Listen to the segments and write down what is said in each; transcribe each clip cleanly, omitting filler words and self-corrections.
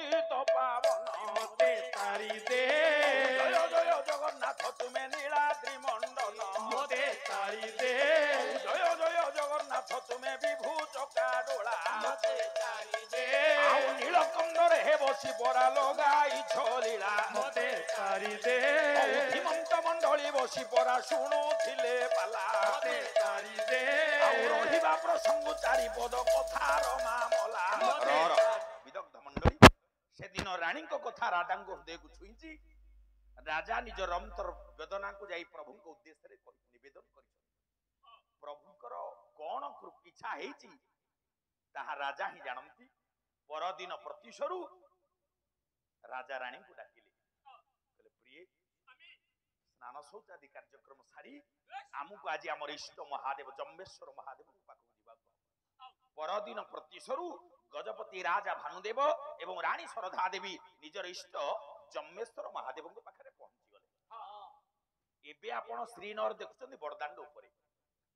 পତିত পাবন মতে তারি দে জয় জয় জগন্নাথ তুমি নীলাদ্রি মণ্ডল মতে তারি দে জয় জয় জগন্নাথ তুমি বিভু চকাডোলা মতে তারি দে ଆଉ ନୀଳକଣ୍ଡରେ ହେ ବସି ପରା ଲଗାଇଛ ଲୀଳା ମତେ ତାରି ଦେ ଧୀମନ୍ତ ମଣ୍ଡଳୀ ବସି ପରା ଶୁଣୁଥିଲେ ପାଲା ମତେ ତାରି ଦେ ଆଉ ରହିବା ପ୍ରସଙ୍ଗ ଚାରିପଦ କଥାର ମାମଲା ବିଦଗ୍ଧ ମଣ୍ଡଳୀ ସେଦିନ ରାଣୀଙ୍କ କଥା ରାଜାଙ୍କ ହୃଦୟକୁ ଛୁଇଁଛି। ରାଜା ନିଜର ଅନ୍ତର ବେଦନାକୁ ଯାଇ ପ୍ରଭୁଙ୍କ ଉଦ୍ଦେଶ୍ୟରେ ନିବେଦନ କରିଛନ୍ତି। ପ୍ରଭୁଙ୍କର କଣ ଇଚ୍ଛା ହେଇଛି ତାହା ରାଜା ହିଁ ଜାଣନ୍ତି। ପରଦିନ ପ୍ରତ୍ୟୁଷରୁ ରାଜା ରାଣୀଙ୍କୁ ଡାକିଲେ, କହିଲେ ପ୍ରିୟ ସ୍ନାନ ଶୌଚାଦି କାର୍ଯ୍ୟକ୍ରମ ସାରି ଆମକୁ ଆଜି ଆମର ଇଷ୍ଟ ମହାଦେବ ଜମ୍ବେଶ୍ୱର ମହାଦେବଙ୍କ ପାଖକୁ ଯିବାକୁ ହେବ। ପରଦିନ ପ୍ରତ୍ୟୁଷରୁ ଗଜପତି ରାଜା ଭାନୁଦେବ ଏବଂ ରାଣୀ ଶରଧା ଦେବୀ ନିଜର ଇଷ୍ଟ ଜମ୍ବେଶ୍ୱର ମହାଦେବଙ୍କ ପାଖରେ ପହଞ୍ଚିଗଲେ। ଏବେ ଆପଣ ଶ୍ରୀନଗର ଦେଖୁଛନ୍ତି ବଡ଼ଦାଣ୍ଡ ଉପରେ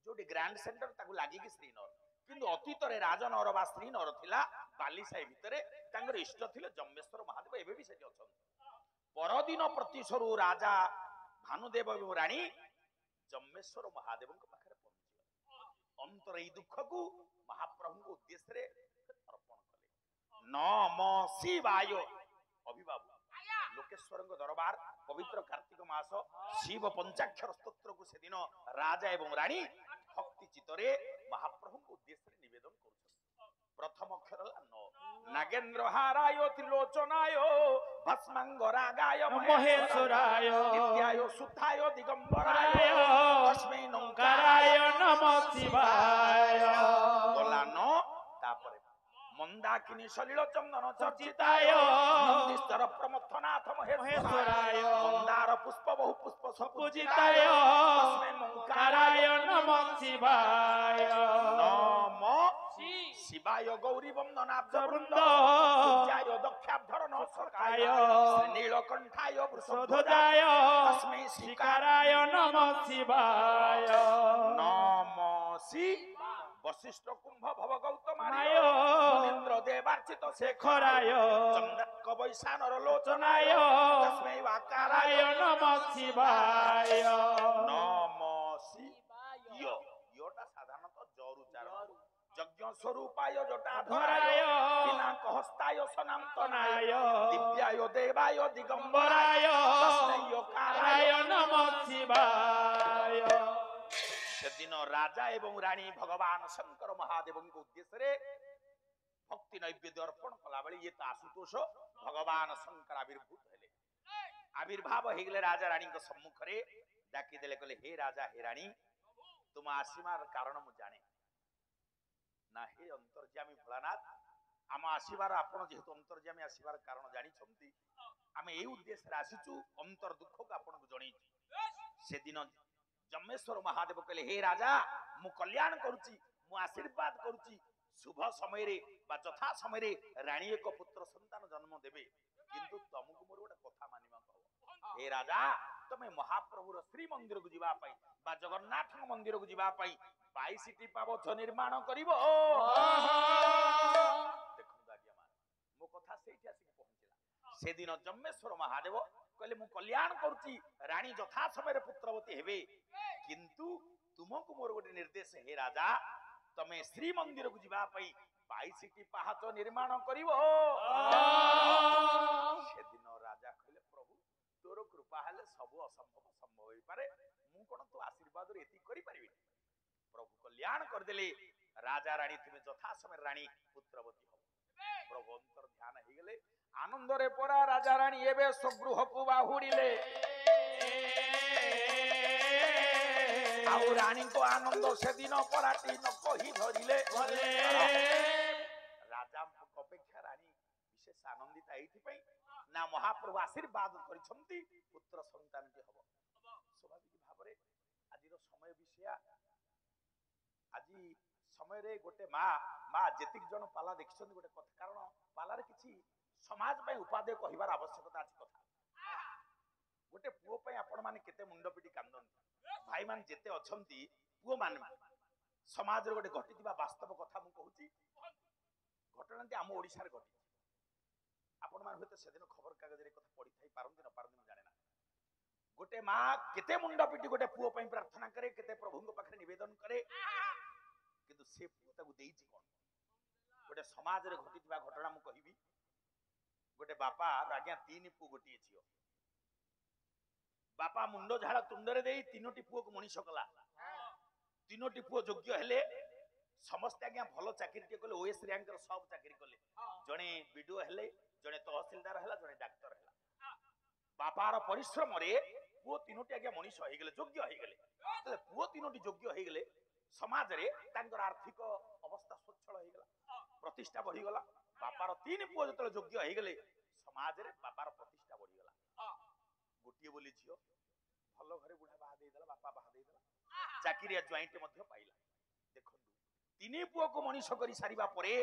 ଯୋଉଠି ଗ୍ରାଣ୍ଡ ସେଣ୍ଟର ତାକୁ ଲାଗିକି ଶ୍ରୀନଗର, କିନ୍ତୁ ଅତୀତରେ ରାଜନଗର ବା ଶ୍ରୀନଗର ଥିଲା ବାଲିସାହି ଭିତରେ। ତାଙ୍କର ଇଷ୍ଟ ଥିଲେ ଜମ୍ବେଶ୍ୱର ମହାଦେବ, ଏବେ ବି ସେଠି ଅଛନ୍ତି। ପରଦିନ ପ୍ରତ୍ୟୁଷରୁ ରାଜା ଭାନୁଦେବ ଏବଂ ରାଣୀ ଜମ୍ବେଶ୍ୱର ମହାଦେବଙ୍କ ପାଖରେ ପହଞ୍ଚିଗଲେ। ଅନ୍ତର ଏଇ ଦୁଃଖକୁ ମହାପ୍ରଭୁଙ୍କ ଉଦ୍ଦେଶ୍ୟରେ ଅର୍ପଣ କଲେ। ନମ ଶିବାୟ ଅଭିବାବୁ ଲୋକେଶ୍ୱରଙ୍କ ଦରବାର ପବିତ୍ର କାର୍ତ୍ତିକ ମାସ ଶିବ ପଞ୍ଚାକ୍ଷର ସ୍ତୋତ୍ରକୁ ସେଦିନ ରାଜା ଏବଂ ରାଣୀ ଭକ୍ତି ଚିତ୍ତରେ ମହାପ୍ରଭୁଙ୍କ ଉଦ୍ଦେଶ୍ୟରେ ନିବେଦନ କରୁଛନ୍ତି। ପ୍ରଥମ ଅକ୍ଷର ହେଲା ନ। ନାଗେନ୍ଦ୍ର ହାରାୟ ତ୍ରିଲୋଚନାୟ ଭସ୍ମାଙ୍ଗରାଗାୟ ମହେଶ୍ୱରାୟ ନିତ୍ୟାୟ ସୁଧାୟ ଦିଗମ୍ବରାୟ ତସ୍ମୈ କାରାୟ ନମ ଶିବାୟ ଗଲା ନ। ତାପରେ ମନ୍ଦାକିନୀ ସଲିଳ ଚନ୍ଦନ ଚର୍ଚିତାୟ ନନ୍ଦିସ୍ତର ପ୍ରମଥନାଥ ମହେଶ୍ୱରାୟ ମନ୍ଦାର ପୁଷ୍ପ ବହୁ ପୁଷ୍ପ ପୂଜିତାୟ କାରାୟ ନମ ଶିବାୟ ନମ ଶିବାୟ ଗୌରୀ ବନ୍ଦନାବ୍ଜ ବୃନ୍ଦ ସୂର୍ଯ୍ୟାୟ ଦକ୍ଷାବ୍ଧରଣ ସକାୟ ନୀଳକଣ୍ଠାୟ ବୃଷଧ୍ୱଜାୟ ତସ୍ମୈ କାରାୟ ନମ ଶିବାୟ ନମ ଶି ବଶିଷ୍ଠ କୁମ୍ଭ ଭବ ଗୌତମାୟ ଇନ୍ଦ୍ର ଦେବାର୍ଚିତ ଶେଖରାୟ ଚନ୍ଦ୍ରାଙ୍କ ବୈଶାନର ଲୋଚନାୟ ତସ୍ମୈ କାରାୟ ନମ ଶିବାୟ ନମ ଶି ୟଟା ସାଧାରଣତଃ ଜରୁ ଚାରଣ ଯଜ୍ଞ ସ୍ୱରୂପାୟ ଜଟାଧରାୟ ପିନାକ ହସ୍ତାୟ ସନାନ୍ତନାୟ ଦିବ୍ୟାୟ ଦେବାୟ ଦିଗମ୍ବରାୟ ତସ୍ମୈ କାରାୟ ନମ ଶିବାୟ। ସେଦିନ ରାଜା ଏବଂ ରାଣୀ ଭଗବାନ ଶଙ୍କର ମହାଦେବଙ୍କ ଉଦ୍ଦେଶ୍ୟରେ ଭକ୍ତି ନୈବେଦ୍ୟ ଅର୍ପଣ କଲାବେଳେ ଇଏ ତ ଆଶୁତୋଷ ଭଗବାନ ଶଙ୍କର ଆବିର୍ଭୂତ ହେଲେ। ଆବିର୍ଭାବ ହେଇଗଲେ ରାଜା ରାଣୀଙ୍କ ସମ୍ମୁଖରେ ଡାକିଦେଲେ, କହିଲେ ହେ ରାଜା ହେ ରାଣୀ ତୁମ ଆସିବାର କାରଣ ମୁଁ ଜାଣେ ନା। ହେ ଅନ୍ତର୍ଯାମୀ ଭୋଳାନାଥ ଆମ ଆସିବାର ଆପଣ ଯେହେତୁ ଅନ୍ତର୍ଯାମୀ ଆସିବାର କାରଣ ଜାଣିଛନ୍ତି, ଆମେ ଏଇ ଉଦ୍ଦେଶ୍ୟରେ ଆସିଛୁ ଅନ୍ତର ଦୁଃଖକୁ ଆପଣଙ୍କୁ ଜଣେଇଛୁ। ସେଦିନ ଜମ୍ବେଶ୍ୱର ମହାଦେବ କହିଲେ ହେ ରାଜା ମୁଁ କଲ୍ୟାଣ କରୁଛି, ମୁଁ ଆଶୀର୍ବାଦ କରୁଛି। ଶୁଭ ସମୟରେ ବା ଯଥା ସମୟରେ ରାଣୀ ଏକ ପୁତ୍ର ସନ୍ତାନ ଜନ୍ମ ଦେବେ, କିନ୍ତୁ ତମକୁ ମୋର ଗୋଟେ କଥା ମାନିବାକୁ ହବ। ହେ ରାଜା ତମେ ମହାପ୍ରଭୁର ଶ୍ରୀମନ୍ଦିରକୁ ଯିବା ପାଇଁ ବା ଜଗନ୍ନାଥଙ୍କ ମନ୍ଦିରକୁ ଯିବା ପାଇଁ 22ଟି ପାବଛ ନିର୍ମାଣ କରିବ। ଦେଖନ୍ତୁ ଆଜ୍ଞା ମୋ କଥା ସେଇଠି ଆସିକି ପହଞ୍ଚିଲା। ସେଦିନ ଜମ୍ବେଶ୍ୱର ମହାଦେବ କହିଲେ ମୁଁ କଲ୍ୟାଣ କରୁଛି, ରାଣୀ ଯଥା ସମୟରେ ପୁତ୍ରବତୀ ହେବେ, କିନ୍ତୁ ତୁମକୁ ମୋର ଗୋଟେ ନିର୍ଦ୍ଦେଶ ହେ ରାଜା ତମେ ଶ୍ରୀମନ୍ଦିରକୁ ଯିବା ପାଇଁ 22ଟି ପାହାଚ ନିର୍ମାଣ କରିବ। ସେଦିନ ରାଜା କହିଲେ ପ୍ରଭୁ ତୋର କୃପା ହେଲେ ସବୁ ଅସମ୍ଭବ ସମ୍ଭବ ହେଇପାରେ, ମୁଁ କଣ ତୋ ଆଶୀର୍ବାଦରେ ଏତିକି କରିପାରିବି? ପ୍ରଭୁ କଲ୍ୟାଣ କରିଦେଲେ। ରାଜା ରାଣୀ ତୁମେ ଯଥା ସମୟରେ ରାଣୀ ପୁତ୍ରବତୀ ହବ। ପ୍ରଭୁ ଅନ୍ତର ଧ୍ୟାନ ହେଇଗଲେ। ଆନନ୍ଦରେ ପରା ରାଜା ରାଣୀ ଏବେ ସ୍ୱଗୃହକୁ ବାହୁଡିଲେ। ଆଉ ରାଣୀଙ୍କ ଆନନ୍ଦ ସେଦିନ ପରାଟି ନ କହି ଧରିଲେ। ରାଜାଙ୍କ ଅପେକ୍ଷା ରାଣୀ ବିଶେଷ ଆନନ୍ଦିତ ଏଇଥିପାଇଁ ନା ମହାପ୍ରଭୁ ଆଶୀର୍ବାଦ କରିଛନ୍ତି ପୁତ୍ର ସନ୍ତାନଟି ହବ। ସ୍ୱାଭାବିକ ଭାବରେ ଆଜିର ସମୟ ବିଷୟ, ଆଜି ସମୟରେ ଗୋଟେ ମା ଯେତିକି ଜଣ ପାଲା ଦେଖିଛନ୍ତି ଗୋଟେ କଥା, କାରଣ ପାଲାରେ କିଛି ସମାଜ ପାଇଁ ଉପାଦେୟ କହିବାର ଆବଶ୍ୟକତା ଅଛି। କଥା ଗୋଟେ ପୁଅ ପାଇଁ ଆପଣ ମାନେ କେତେ ମୁଣ୍ଡ ପିଟି କାନ୍ଦନ୍ତି, ଭାଇ ମାନେ ଯେତେ ଅଛନ୍ତି ପୁଅ ମାନେ ସମାଜରେ ଗୋଟେ ଘଟିଥିବା ବାସ୍ତବ କଥା ମୁଁ କହୁଛି। ଘଟଣାଟି ଆମ ଓଡିଶାରେ ଘଟିଛି। ଆପଣ ମାନେ ହୁଏତ ସେଦିନ ଖବର କାଗଜରେ କଥା ପଢିଥାଇ ପାରନ୍ତି ନ ପାରନ୍ତି ମୁଁ ଜାଣେ ନା। ଗୋଟେ ମା କେତେ ମୁଣ୍ଡ ପିଟି ଗୋଟେ ପୁଅ ପାଇଁ ପ୍ରାର୍ଥନା କରେ, କେତେ ପ୍ରଭୁଙ୍କ ପାଖରେ ନିବେଦନ କରେ, କିନ୍ତୁ ସେ ପୁଅ ତାକୁ ଦେଇଛି କଣ? ଗୋଟେ ସମାଜରେ ଘଟିଥିବା ଘଟଣା ମୁଁ କହିବି। ଗୋଟେ ବାପା ଆଜ୍ଞା 3 ପୁଅ ଗୋଟିଏ ଝିଅ। ବାପା ମୁଣ୍ଡ ଝାଳ ତୁଣ୍ଡରେ ଦେଇ 3ଟି ପୁଅକୁ ମଣିଷ କଲା। 3ଟି ପୁଅ ଯୋଗ୍ୟ ହେଲେ, ସମସ୍ତେ ଆଜ୍ଞା ଭଲ ଚାକିରିଟିଏ କଲେ, ଓଏସ୍ ର୍ୟାଙ୍କର ସବୁ ଚାକିରି କଲେ। ଜଣେ ବିଡିଓ ହେଲେ, ଜଣେ ତହସିଲଦାର ହେଲା, ଜଣେ ଡାକ୍ତର ହେଲା। ବାପାର ପରିଶ୍ରମରେ ପୁଅ 3ଟି ଆଜ୍ଞା ମଣିଷ ହେଇଗଲେ, ଯୋଗ୍ୟ ହେଇଗଲେ। ପୁଅ 3ଟି ଯୋଗ୍ୟ ହେଇଗଲେ, ସମାଜରେ ତାଙ୍କର ଆର୍ଥିକ ଅବସ୍ଥା ସ୍ୱଚ୍ଛଳ ହେଇଗଲା, ପ୍ରତିଷ୍ଠା ବଢିଗଲା। ବାପାର 3 ପୁଅ ଯେତେବେଳେ ଯୋଗ୍ୟ ହେଇଗଲେ, ସମାଜରେ ବାପାର ପ୍ରତିଷ୍ଠା ବଢିଗଲା। ଗୋଟିଏ ବୋଲି ଝିଅ, ଭଲ ଘରେ ବୁଢା ବାହା ଦେଇଦେଲା, ବାପା ବାହା ଦେଇଦେଲା, ଚାକିରିଆ ଜ୍ୱାଇଁଟେ ମଧ୍ୟ ପାଇଲା। ଦେଖନ୍ତୁ 3 ପୁଅକୁ ମଣିଷ କରି ସାରିବା ପରେ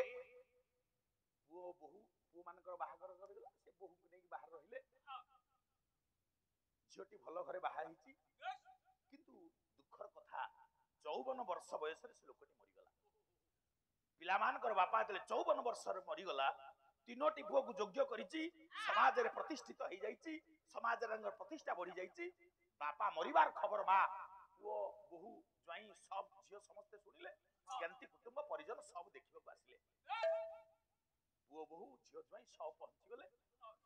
ପୁଅ ବୋହୁ, ପୁଅ ମାନଙ୍କର ବାହାଘର କରିଦେଲା, ସେ ବୋହୂକୁ ନେଇକି ବାହାରେ ରହିଲେ। ଝିଅଟି ଭଲ ଘରେ ବାହା ହେଇଛି, କିନ୍ତୁ ଦୁଃଖର କଥା 54 ବର୍ଷ ବୟସରେ ସେ ଲୋକଟି ମରିଗଲା। ପିଲାମାନଙ୍କର ବାପା ଯେତେବେଳେ 54 ବର୍ଷରେ ମରିଗଲା, 3ଟି ପୁଅକୁ ଯୋଗ୍ୟ କରିଛି, ସମାଜରେ ପ୍ରତିଷ୍ଠିତ ହେଇଯାଇଛି, ସମାଜରେ ତାଙ୍କର ପ୍ରତିଷ୍ଠା ବଢି ଯାଇଛି। ବାପା ମରିବାର ଖବର ମା, ପୁଅ, ବୋହୂ, ଜ୍ୱାଇଁ ସବୁ ଝିଅ ସମସ୍ତେ ଶୁଣିଲେ। ଜ୍ଞାତି କୁଟୁମ୍ବ ପରିଜନ ସବୁ ଦେଖିବାକୁ ଆସିଲେ। ପୁଅ ବୋହୂ ଝିଅ ଜ୍ୱାଇଁ ସବୁ ପହଞ୍ଚିଗଲେ।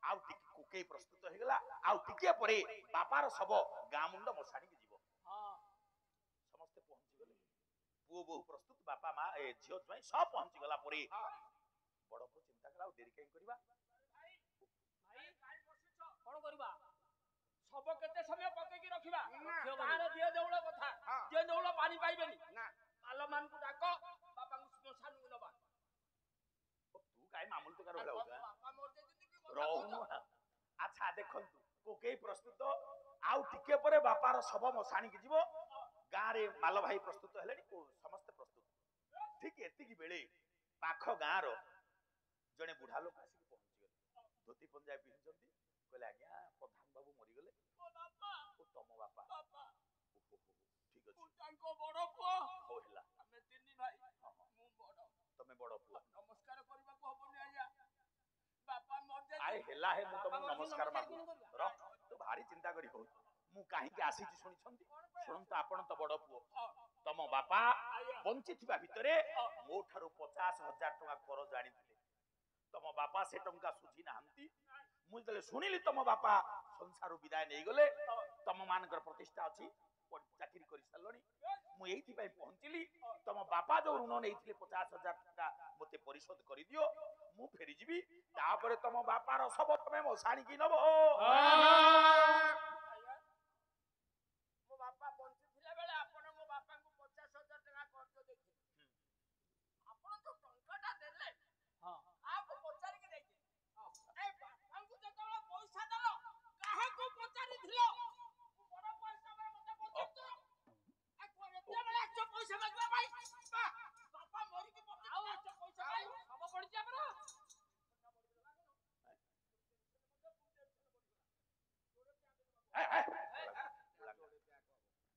ଆଉ ଟିକେ କୋକେଇ ପ୍ରସ୍ତୁତ ହେଇଗଲା। ଆଉ ଟିକେ ପରେ ବାପାର ଶବ ଗାଁ ମୁଣ୍ଡ ମଶାଣିକି ଯିବ। ସମସ୍ତେ ପହଞ୍ଚିଗଲେ, ପୁଅ ବୋହୂ ପ୍ରସ୍ତୁତ, ବାପା ମା ଝିଅ ଜ୍ୱାଇଁ ସବୁ ପହଞ୍ଚିଗଲା ପରେ ବଡ ପୁଅ ଚିନ୍ତା କଲା, ଆଉ ଡେରି କାହିଁ କରିବା, କଣ କରିବା? ଶବ କେତେ ସମୟ ପକେଇକି ରଖିବା? ଗାଁରେ ଦିଏ ଦେଉଳ କଥା, ଦିଏ ଦେଉଳ ପାଣି ପାଇବେନି। ପାଲ ମାନଙ୍କୁ ଡାକ, ବାପାଙ୍କୁ ଶ୍ମଶାନକୁ ନବା। ତୁ କାହିଁ ମାମୁଲ ତକାର ଭଳିଆ ହଉଛୁ? ରହୁନୁ। ଆଚ୍ଛା ଦେଖନ୍ତୁ, କୋକେଇ ପ୍ରସ୍ତୁତ, ଆଉ ଟିକେ ପରେ ବାପାର ଶବ ମଶାଣିକି ଯିବ। ଗାଁରେ ମାଲ ଭାଇ ପ୍ରସ୍ତୁତ ହେଲେଣି, ସମସ୍ତେ ପ୍ରସ୍ତୁତ। ଠିକ ଏତିକି ବେଳେ ପାଖ ଗାଁର ଜଣେ ବୁଢା ଲୋକ ଆସିକି ପହଞ୍ଚିଗଲେ। ଧୋତି ପଞ୍ଜାବୀ ପିନ୍ଧିଛନ୍ତି। କହିଲେ, ଆଜ୍ଞା ପ୍ରଧାନ ବାବୁ ମରିଗଲେ। ଓ ତମ ବାପା? ଠିକ ଅଛି, ତାଙ୍କ ବଡ ପୁଅ। ହଉ ହେଲା, ଆମେ 3 ଭାଇ, ମୁଁ ବଡ। ତମେ ବଡ ପୁଅ। ନମସ୍କାର କରିବାକୁ ହବନି ଆଜ୍ଞା, ବାପା ମରିଯାଇ। ଆରେ ହେଲା, ହେ ମୁଁ ତମକୁ ନମସ୍କାର ମାଗୁଛି। ରହ, ତୁ ଭାରି ଚିନ୍ତା କରି କହୁଛୁ। ମୁଁ କାହିଁକି ଆସିଛି ଶୁଣିଛନ୍ତି? ଶୁଣନ୍ତୁ, ଆପଣ ତ ବଡ ପୁଅ। ତମ ବାପା ବଞ୍ଚିଥିବା ଭିତରେ ମୋ ଠାରୁ 50,000 ଟଙ୍କା କରଜ ଆଣିଥିଲେ। ତମ ବାପା ସେ ଟଙ୍କା ସୁଝି ନାହାନ୍ତି। ମୁଁ ଯେତେବେଳେ ଶୁଣିଲି ତମ ବାପା ସଂସାରରୁ ବିଦାୟ ନେଇଗଲେ, ତମ ମାନଙ୍କର ପ୍ରତିଷ୍ଠା ଅଛି, ଚାକିରି କରି ସାରିଲଣି, ମୁଁ ଏଇଥିପାଇଁ ପହଞ୍ଚିଲି। ତମ ବାପା ଯୋଉ ଋଣ ନେଇଥିଲେ 50,000 ଟଙ୍କା ମତେ ପରିଶୋଧ କରିଦିଅ, ମୁଁ ଫେରିଯିବି। ତାପରେ ତମ ବାପାର ଶବ ତମେ ମଶାଣିକି ନବ। ମୋ ବାପା ବଞ୍ଚିଥିଲା ବେଳେ ଆପଣ ମୋ ବାପାଙ୍କୁ 50,000 ଟଙ୍କା କର୍ଜ ଦେଇଥିଲେ। ଆପଣ ଯୋଉ ଟଙ୍କାଟା ଦେଲେ, କାହାକୁ ପଚାରିକି ଦେଇଥିଲେ? ଏ ବାପାଙ୍କୁ ଯେତେବେଳେ ପଇସା ଦେଲ, କାହାକୁ ପଚାରିଥିଲ? ବଡ ପଇସା ବେଳେ ମତେ ପଚାରୁଛ? ଏତେବେଳେ ଆଛ ପଇସା ମାଗିବା ପାଇଁ? ବାପା ମରିକି ଆଉ ଆଛ ପଇସା ପାଇଁ? ସବ ପଡିଛି ଆମର।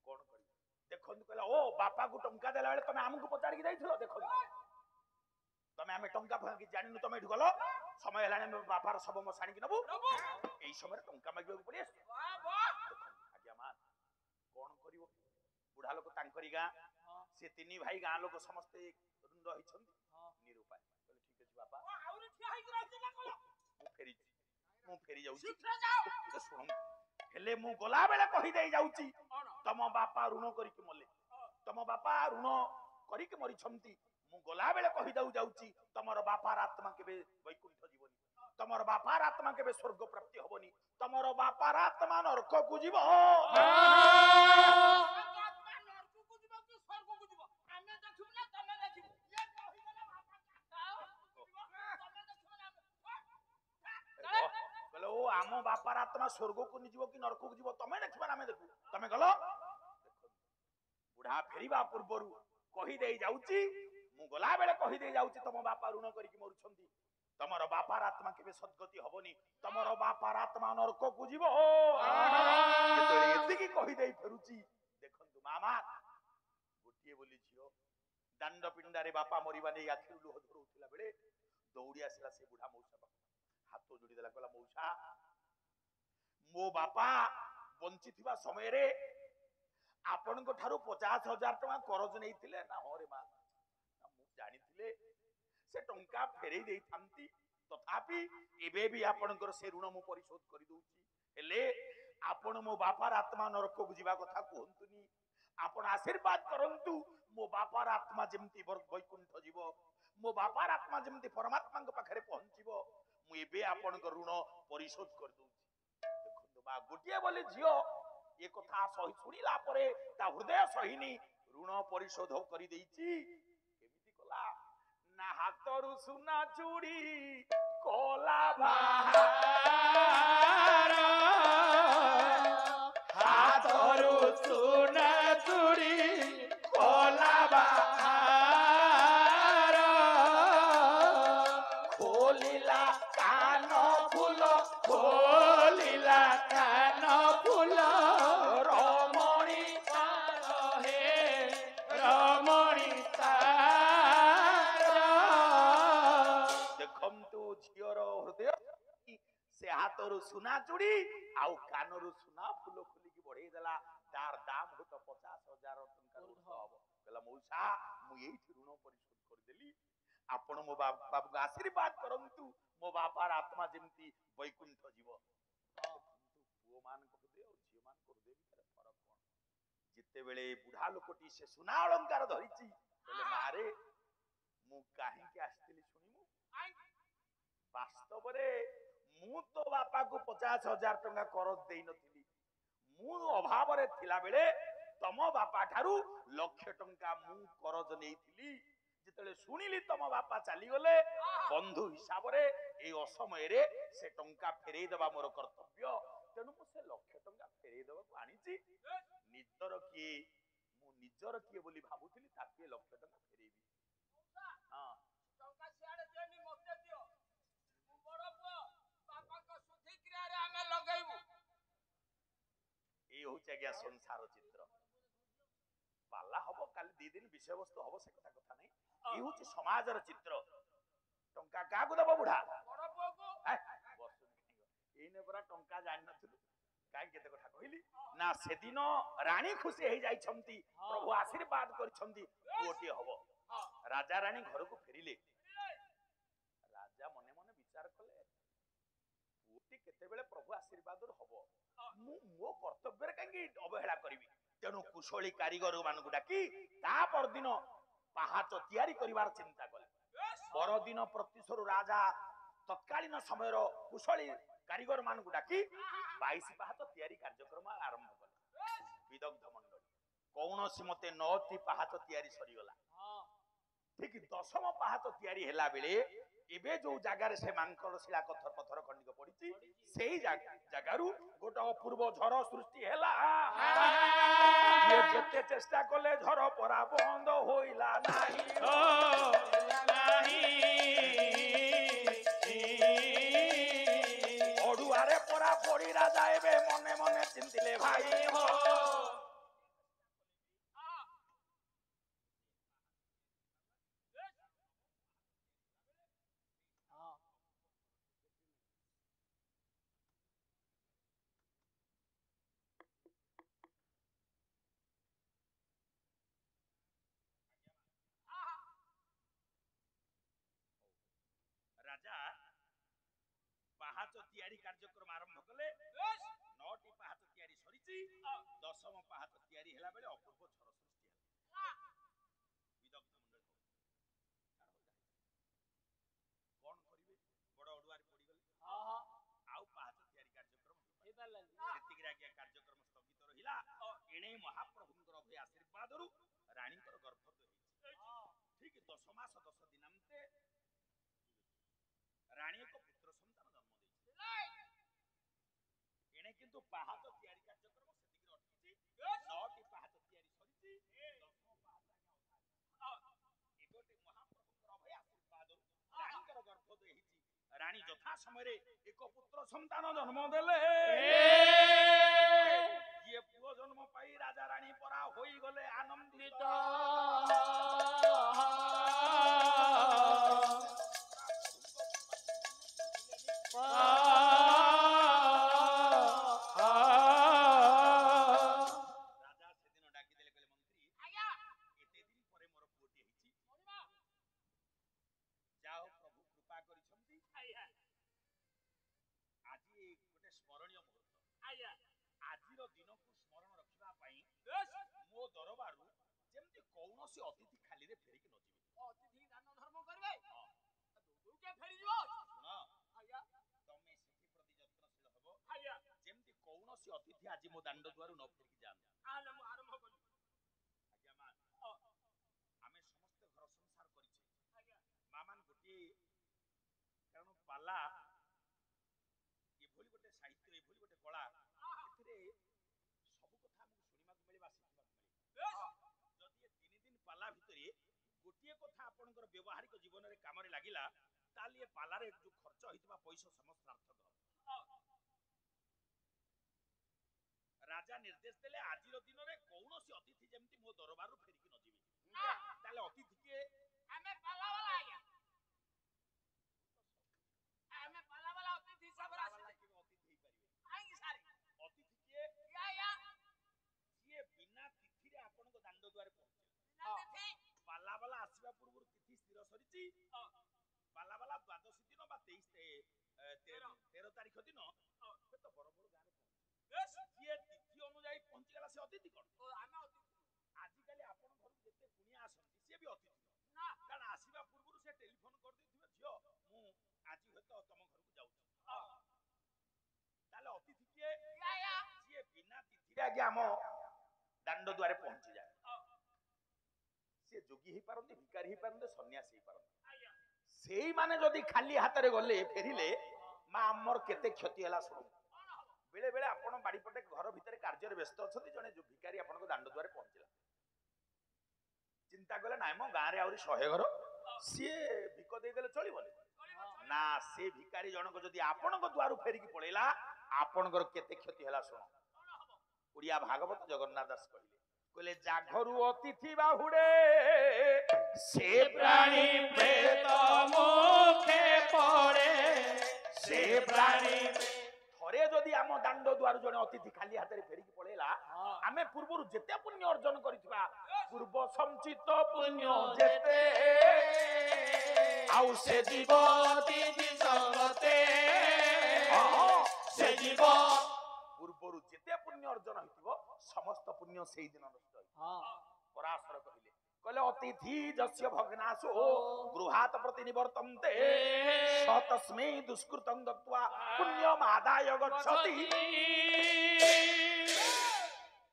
କଣ କରିବି? ଦେଖନ୍ତୁ, କହିଲା, ଓ ବାପାକୁ ଟଙ୍କା ଦେଲା ବେଳେ ତମେ ଆମକୁ ପଚାରିକି ଦେଇଥିଲ? ଦେଖନ୍ତୁ, ତମେ ଆମେ ଟଙ୍କା ଫାଙ୍କି ଜାଣିନୁ, ତମେ ଏଠୁ ଗଲ, ସମୟ ହେଲାଣି ଆମେ ବାପାର ଶବ ମଶାଣିକି ନବୁ। ଏଇ ସମୟରେ ଟଙ୍କା ମାଗିବାକୁ ପଡି ଆସିବ। ଆଜ୍ଞା ମା, କଣ କରିବ? ବୁଢା ଲୋକ ତାଙ୍କରି ଗାଁ, ସେ 3 ଭାଇ, ଗାଁ ଲୋକ ସମସ୍ତେ ରୁଣ୍ଡ ହେଇଛନ୍ତି, ନିରୁପାୟ। କହିଲେ, ଠିକ ଅଛି ବାପା, ମୁଁ ଫେରି ଯାଉଛି। ଶୁଣନ୍ତୁ, ହେଲେ ମୁଁ ଗଲା ବେଳେ କହିଦେଇ ଯାଉଛି, ତମ ବାପା ଋଣ କରିକି ମଲେ, ତମ ବାପା ଋଣ କରିକି ମରିଛନ୍ତି। ମୁଁ ଗଲା ବେଳେ କହିଦଉ ଯାଉଛି, ତମର ବାପାର ଆତ୍ମା କେବେ ବୈକୁଣ୍ଠ ଯିବନି, ତମର ବାପାର ଆତ୍ମା କେବେ ସ୍ୱର୍ଗ ପ୍ରାପ୍ତି ହବନି, ତମର ବାପାର ଆତ୍ମା ନରକକୁ ଯିବ। କହିଲେ, ଓ ଆମ ବାପାର ଆତ୍ମା ସ୍ୱର୍ଗକୁ ଯିବ କି ନରକକୁ ଯିବ ତମେ ଦେଖିବ ନା ଆମେ ଦେଖୁ? ତମେ ଗଲ। ବୁଢା ଫେରିବା ପୂର୍ବରୁ କହିଦେଇ ଯାଉଛି, ମୁଁ ଗଲା ବେଳେ କହିଦେଇ ଯାଉଛି, ତମ ବାପା ଋଣ କରିକି ମରୁଛନ୍ତି, ତମର ବାପାର ଆତ୍ମା କେବେ ସଦ୍ଗତି ହବନି, ତମର ବାପାର ଆତ୍ମା ନରକକୁ ଯିବ। ଯେତେବେଳେ ଏତିକି କହିଦେଇ ଫେରୁଛି, ଦେଖନ୍ତୁ ମାମା, ଗୋଟିଏ ବୋଲି ଝିଅ ଦାଣ୍ଡ ପିଣ୍ଡାରେ ବାପା ମରିବା ନେଇ ଆଖିରୁ ଲୁହ ଝରୁଥିଲା ବେଳେ ଦୌଡ଼ି ଆସିଲା ସେ ବୁଢା ମଉସା ପାଖକୁ, ହାତ ଯୋଡିଦେଲା। कहला मौसा मो बापा बंची थिबा समय रे आपण को ठारू 50,000 टका करज नै थिले ना हो रे मा मु जानि थिले से टंका फेरै देई थांती तथापि एबे भी आपणकर से ऋण मु परिशोध करि दउची हेले आपण मो बापार आत्मा नरक को जीवा कथा कहंतुनी आपण आशीर्वाद करंतु मो बापार आत्मा जेमती वैकुंठ जीव मो बापार आत्मा जेमती परमात्मा के पाखरे पहुंचीबो मु एबे आपणकर ऋण परिशोध कर दउची देखंतु बा गोटिए बोले झियो ए कथा सही सुनिला परे ता हृदय सहीनी ऋण परिशोध करि देइची केमिति कला ना हातरु सुना चूड़ी कोला बाहार हातरु सुना चूड़ी कोला बाहार खोलिला कान फूल खोलिला कान फूल रमणी हे रमणी तार देखंतु झियर हृदय से हातरु सुना चूड़ी आउ कानरु सुना फूल खोलिकी बढ़ेई देला तार दाम होत 50,000 टंका ऋण हबो कहला मौसा मु एठी ऋण परिशोध कर देली आपण मो बाबू को आशीर्वाद करंतु मो बापार आत्मा जेमती वैकुंठ जीव पुओ मान को हृदय और झियो मान को हृदय भितर फरक कोन जिते बेले बुढ़ा लोकटी से सुना अलंकार धरिची बोले मारे मु काहे के आस्तिली सुनिमु वास्तव रे मु तो बापा को 50,000 टंका करज देई नथिली मु अभाव रे थिला बेले तम बापा ठारू लक्ष टंका मु करज नेइथिली जेतले सुनिली तम बापा चली गले बंधु हिसाब रे ए असमय रे से टंका फेरेई देबा मोर कर्तव्य तेनु मु से लक्ष टंका फेरेई देबा को आनिची निजर किए मु निजर किए बोली भाबुथिली ताके लक्ष टंका फेरेइबी हां टंका सियाडे देनी मते दियो मु बड़ पुओ बापा को सुधी क्रिया रे हमें लगाइबु ए होचे गया संसार चित्र पाला हबो काली 2 दिन विषय वस्तु हबो से कथा नै ए होचे समाजर चित्र टंका का को दबो बुढा बड़ पुओ को एने बरा टंका जानि नथिलु काई केते कथा कहिली ना सेदिन रानी खुशी हे जाई छंती प्रभु आशीर्वाद कर छंती कोटी हबो राजा रानी घर को फेरिले राजा मने मने विचार कले कोटी केते बेले प्रभु आशीर्वाद हबो मु मो कर्तव्य रे कांगी अवहेला करबी तेनु कुशली कारीगर मानकु डाकी ता पर दिन पहाच तयारी करिवार चिंता कले पर दिन प्रतिशोर राजा तत्कालीन समय रो कुशली कारीगर मानकु डाकी 22 पहाच तयारी कार्यक्रम आरंभ कले विदग्ध मंडल कौनसी मते 9टी पहाच तयारी सरी गला ठीक 10म पहाच तयारी हेला बेले एबे जो जगार से मांकड़ शिला पत्थर पत्थर खंडिक पड़िची सेही जगारु गोटा अपूर्व झर सृष्टि हेला ये जेते चेष्टा कले झर परा बंद होइला नाही अडुआरे परा पड़ी राजा एबे मने मने चिंतिले भाई हो राजा पहाच तयारी कार्यक्रम आरंभ कले 9टी पहाच तयारी सरीची 10म पहाच तयारी हेला बेले अपूर्व झर सृष्टि हेला विदग्ध मंडल कोन करिवे बड़ अडुआरी पड़ी गले आउ पहाच तयारी कार्यक्रम हे पालन सेतिक रागिया कार्यक्रम स्थगित रहिला एणे महाप्रभुंकर अभय आशीर्वादरु रानीकर गर्भ होइछि ठीक 10 मास 10 दिनांते रानी को पुत्र संतान जन्म देछि एने किंतु पहाच तयारी कार्यक्रम सेतिक अटकिछि 9टी पहाच तयारी सरिछि 10 पहाच एगोटे महाप्रभुंकर अभय आशीर्वाद रानीकर गर्भ देहिछि रानी यथा समय रे एक पुत्र संतान जन्म देले ये पुओ जन्म पाई राजा रानी परा होई गले आनंदित Ah ଗୋଟେ ସ୍ମରଣୀୟ ମୁହୂର୍ତ୍ତ। ଆଜ୍ଞା ଆଜିର ଦିନକୁ ସ୍ମରଣ ରଖିବା ପାଇଁ ବେଶ ମୋ ଦରବାରରୁ ଯେମିତି କୌଣସି ଅତିଥି ଖାଲିରେ ଫେରିକି ନ ଯିବେ। ଅତିଥି ଦାନ ଧର୍ମ କରିବେ ହଁ ଦୌଡୁକେ ଫେରିଯିବ ଶୁଣ, ଆଜ୍ଞା ତମେ ସେଥିପ୍ରତି ଯତ୍ନଶୀଳ ହବ ଆଜ୍ଞା ଯେମିତି କୌଣସି ଅତିଥି ଆଜି ମୋ ଦାଣ୍ଡ ଦୁଆରୁ ନ ଫେରିକି ଯାଆନ୍ତୁ। ତାହେଲେ ମୁଁ ଆରମ୍ଭ କରିବି ଆଜ୍ଞା ମା, ଅ, ଆମେ ସମସ୍ତେ ଘର ସଂସାର କରିଛେ। ଆଜ୍ଞା ମା ମାନେ ଗୋଟିଏ, କାରଣ ପାଲା ଏଭଳି ଗୋଟେ ସାହିତ୍ୟ, ଏଭଳି ଗୋଟେ କଳା, ଏଥିରେ ସବୁ କଥା ଆମକୁ ଶୁଣିବାକୁ ମିଳେ ବା ଶିଖିବାକୁ ମିଳେ। ବେଶ ଯଦି ଏ 3 ଦିନ ପାଲା ଭିତରେ ଗୋଟିଏ କଥା ଆପଣଙ୍କର ବ୍ୟବହାରିକ ଜୀବନରେ କାମରେ ଲାଗିଲା, ତାହେଲେ ଏ ପାଲାରେ ଯୋଉ ଖର୍ଚ୍ଚ ହେଇଥିବା ପଇସା ସମସ୍ତ ସାର୍ଥକ ହବ। ରାଜା ନିର୍ଦ୍ଦେଶ ଦେଲେ ଆଜିର ଦିନରେ କୌଣସି ଅତିଥି ଯେମିତି ମୋ ଦରବାରରୁ ଫେରିକି ନ ଯିବେ। ତାହେଲେ ଅତିଥି କିଏ? ଆମେ ପାଲାବାଲା ଆଜ୍ଞା ଆମେ ପାଲାବାଲା ଅତିଥି ହିସାବରେ ପାଲାବାଲା ଆସିଛେ କେବେ ଅତିଥି ହେଇପାରିବେ? କାହିଁକି ସାରି ଅତିଥି କିଏ? ଆଜ୍ଞା ଯିଏ ବିନା ତିଥିରେ ଆପଣଙ୍କ ଦାଣ୍ଡ ଦୁଆରେ ପହଞ୍ଚିଲା। ତିଥି ପାଲାବାଲା ଆସିବା ପୂର୍ବରୁ ତିଥି ସ୍ଥିର ସରିଛି। ପାଲାବାଲା ଦ୍ୱାଦଶୀ ଦିନ ବା 13 ତାରିଖ ଦିନ ହୁଏତ ବରବଡ଼ ଗାଁରେ ପହଞ୍ଚିବ। ବେଶ ଯିଏ ତିଥି ଅନୁଯାୟୀ ପହଞ୍ଚିଗଲା ସେ ଅତିଥି କଣ? ଆମେ ଅତିଥି ଆଜିକାଲି ଆପଣ ଘରକୁ ଯେତେ କୁଣିଆ ଆସନ୍ତି ସିଏ ବି ଅତିଥି ନୁହଁ। ନା କାରଣ ଆସିବା ପୂର୍ବରୁ ସେ ଟେଲିଫୋନ କରିଦେଇଥିବେ, ଝିଅ ମୁଁ ଆଜି ହୁଏତ ତମ ଘରକୁ ଯାଉଛି। ତାହେଲେ ଅତିଥି କିଏ? ଆଜ୍ଞା ଯିଏ ବିନା ତିଥିରେ ଆଜ୍ଞା ଆମ ଦାଣ୍ଡ ଦୁଆରେ ପହଞ୍ଚିଯାଏ। ସିଏ ଯୋଗୀ ହେଇପାରନ୍ତି, ଭିକାରୀ ହେଇପାରନ୍ତି, ସନ୍ନ୍ୟାସୀ ହେଇପାରନ୍ତି। ଆଜ୍ଞା ସେଇମାନେ ଯଦି ଖାଲି ହାତରେ ଗଲେ ଫେରିଲେ, ମା ଆମର କେତେ କ୍ଷତି ହେଲା ଶୁଣନ୍ତୁ। କଣ ହବ ବେଳେ ବେଳେ ଆପଣ ବାଡ଼ିପଟେ ଘର ଭିତରେ କାର୍ଯ୍ୟରେ ବ୍ୟସ୍ତ ଅଛନ୍ତି, ଜଣେ ଯୋଉ ଭିକାରୀ ଆପଣଙ୍କ ଦାଣ୍ଡ ଦୁଆରେ ପହଞ୍ଚିଲା, ଚିନ୍ତା କଲେ ନାଇଁ ମୋ ଗାଁରେ ଆହୁରି 100 ଘର, ସିଏ ଭିକ ଦେଇଦେଲେ ଚଳିବନି ନା। ସେ ଭିକାରୀ ଜଣକ ଯଦି ଆପଣଙ୍କ ଦୁଆରୁ ଫେରିକି ପଳେଇଲା, ଆପଣଙ୍କର କେତେ କ୍ଷତି ହେଲା ଶୁଣ। କଣ ହବ ଓଡିଆ ଭାଗବତ ଜଗନ୍ନାଥ ଦାସ କହିଲେ ଜାଘରୁ ଅତିଥି ବାହୁଡେ ସେ ପ୍ରାଣୀ ପ୍ରେତ ମୁଖେ ପଡେ, ସେ ପ୍ରାଣୀ ଥରେ ଯଦି ଆମ ଦାଣ୍ଡ ଦୁଆରୁ ଜଣେ ଅତିଥି ଖାଲି ହାତରେ ଫେରିକି ପଳେଇଲା, ଆମେ ପୂର୍ବରୁ ଯେତେ ପୁଣ୍ୟ ଅର୍ଜନ କରିଥିବା, ପୂର୍ବ ସଞ୍ଚିତ ପୁଣ୍ୟ ଯେତେ ଆଉ ସେ ଯିବ ତିଥି ସଙ୍ଗତେ, ସେ ଯିବ ପୂର୍ବରୁ ଯେତେ ପୁଣ୍ୟ ଅର୍ଜନ ହେଇଥିବ ସମସ୍ତ ପୁଣ୍ୟ ସେଇ ଦିନ ନଷ୍ଟ ହେଇଥିବ। ପରାଶର କହିଲେ ଅତିଥି ଯସ୍ୟ ଭଗ୍ନାଶୁ ଗୃହାତ ପ୍ରତି ନିବର୍ତ୍ତନ୍ତେ ସତସ୍ମୈ ଦୁଷ୍କୃତଂ ଦତ୍ତ୍ୱା ପୁଣ୍ୟମ୍ ଆଦାୟ ଗଚ୍ଛତି।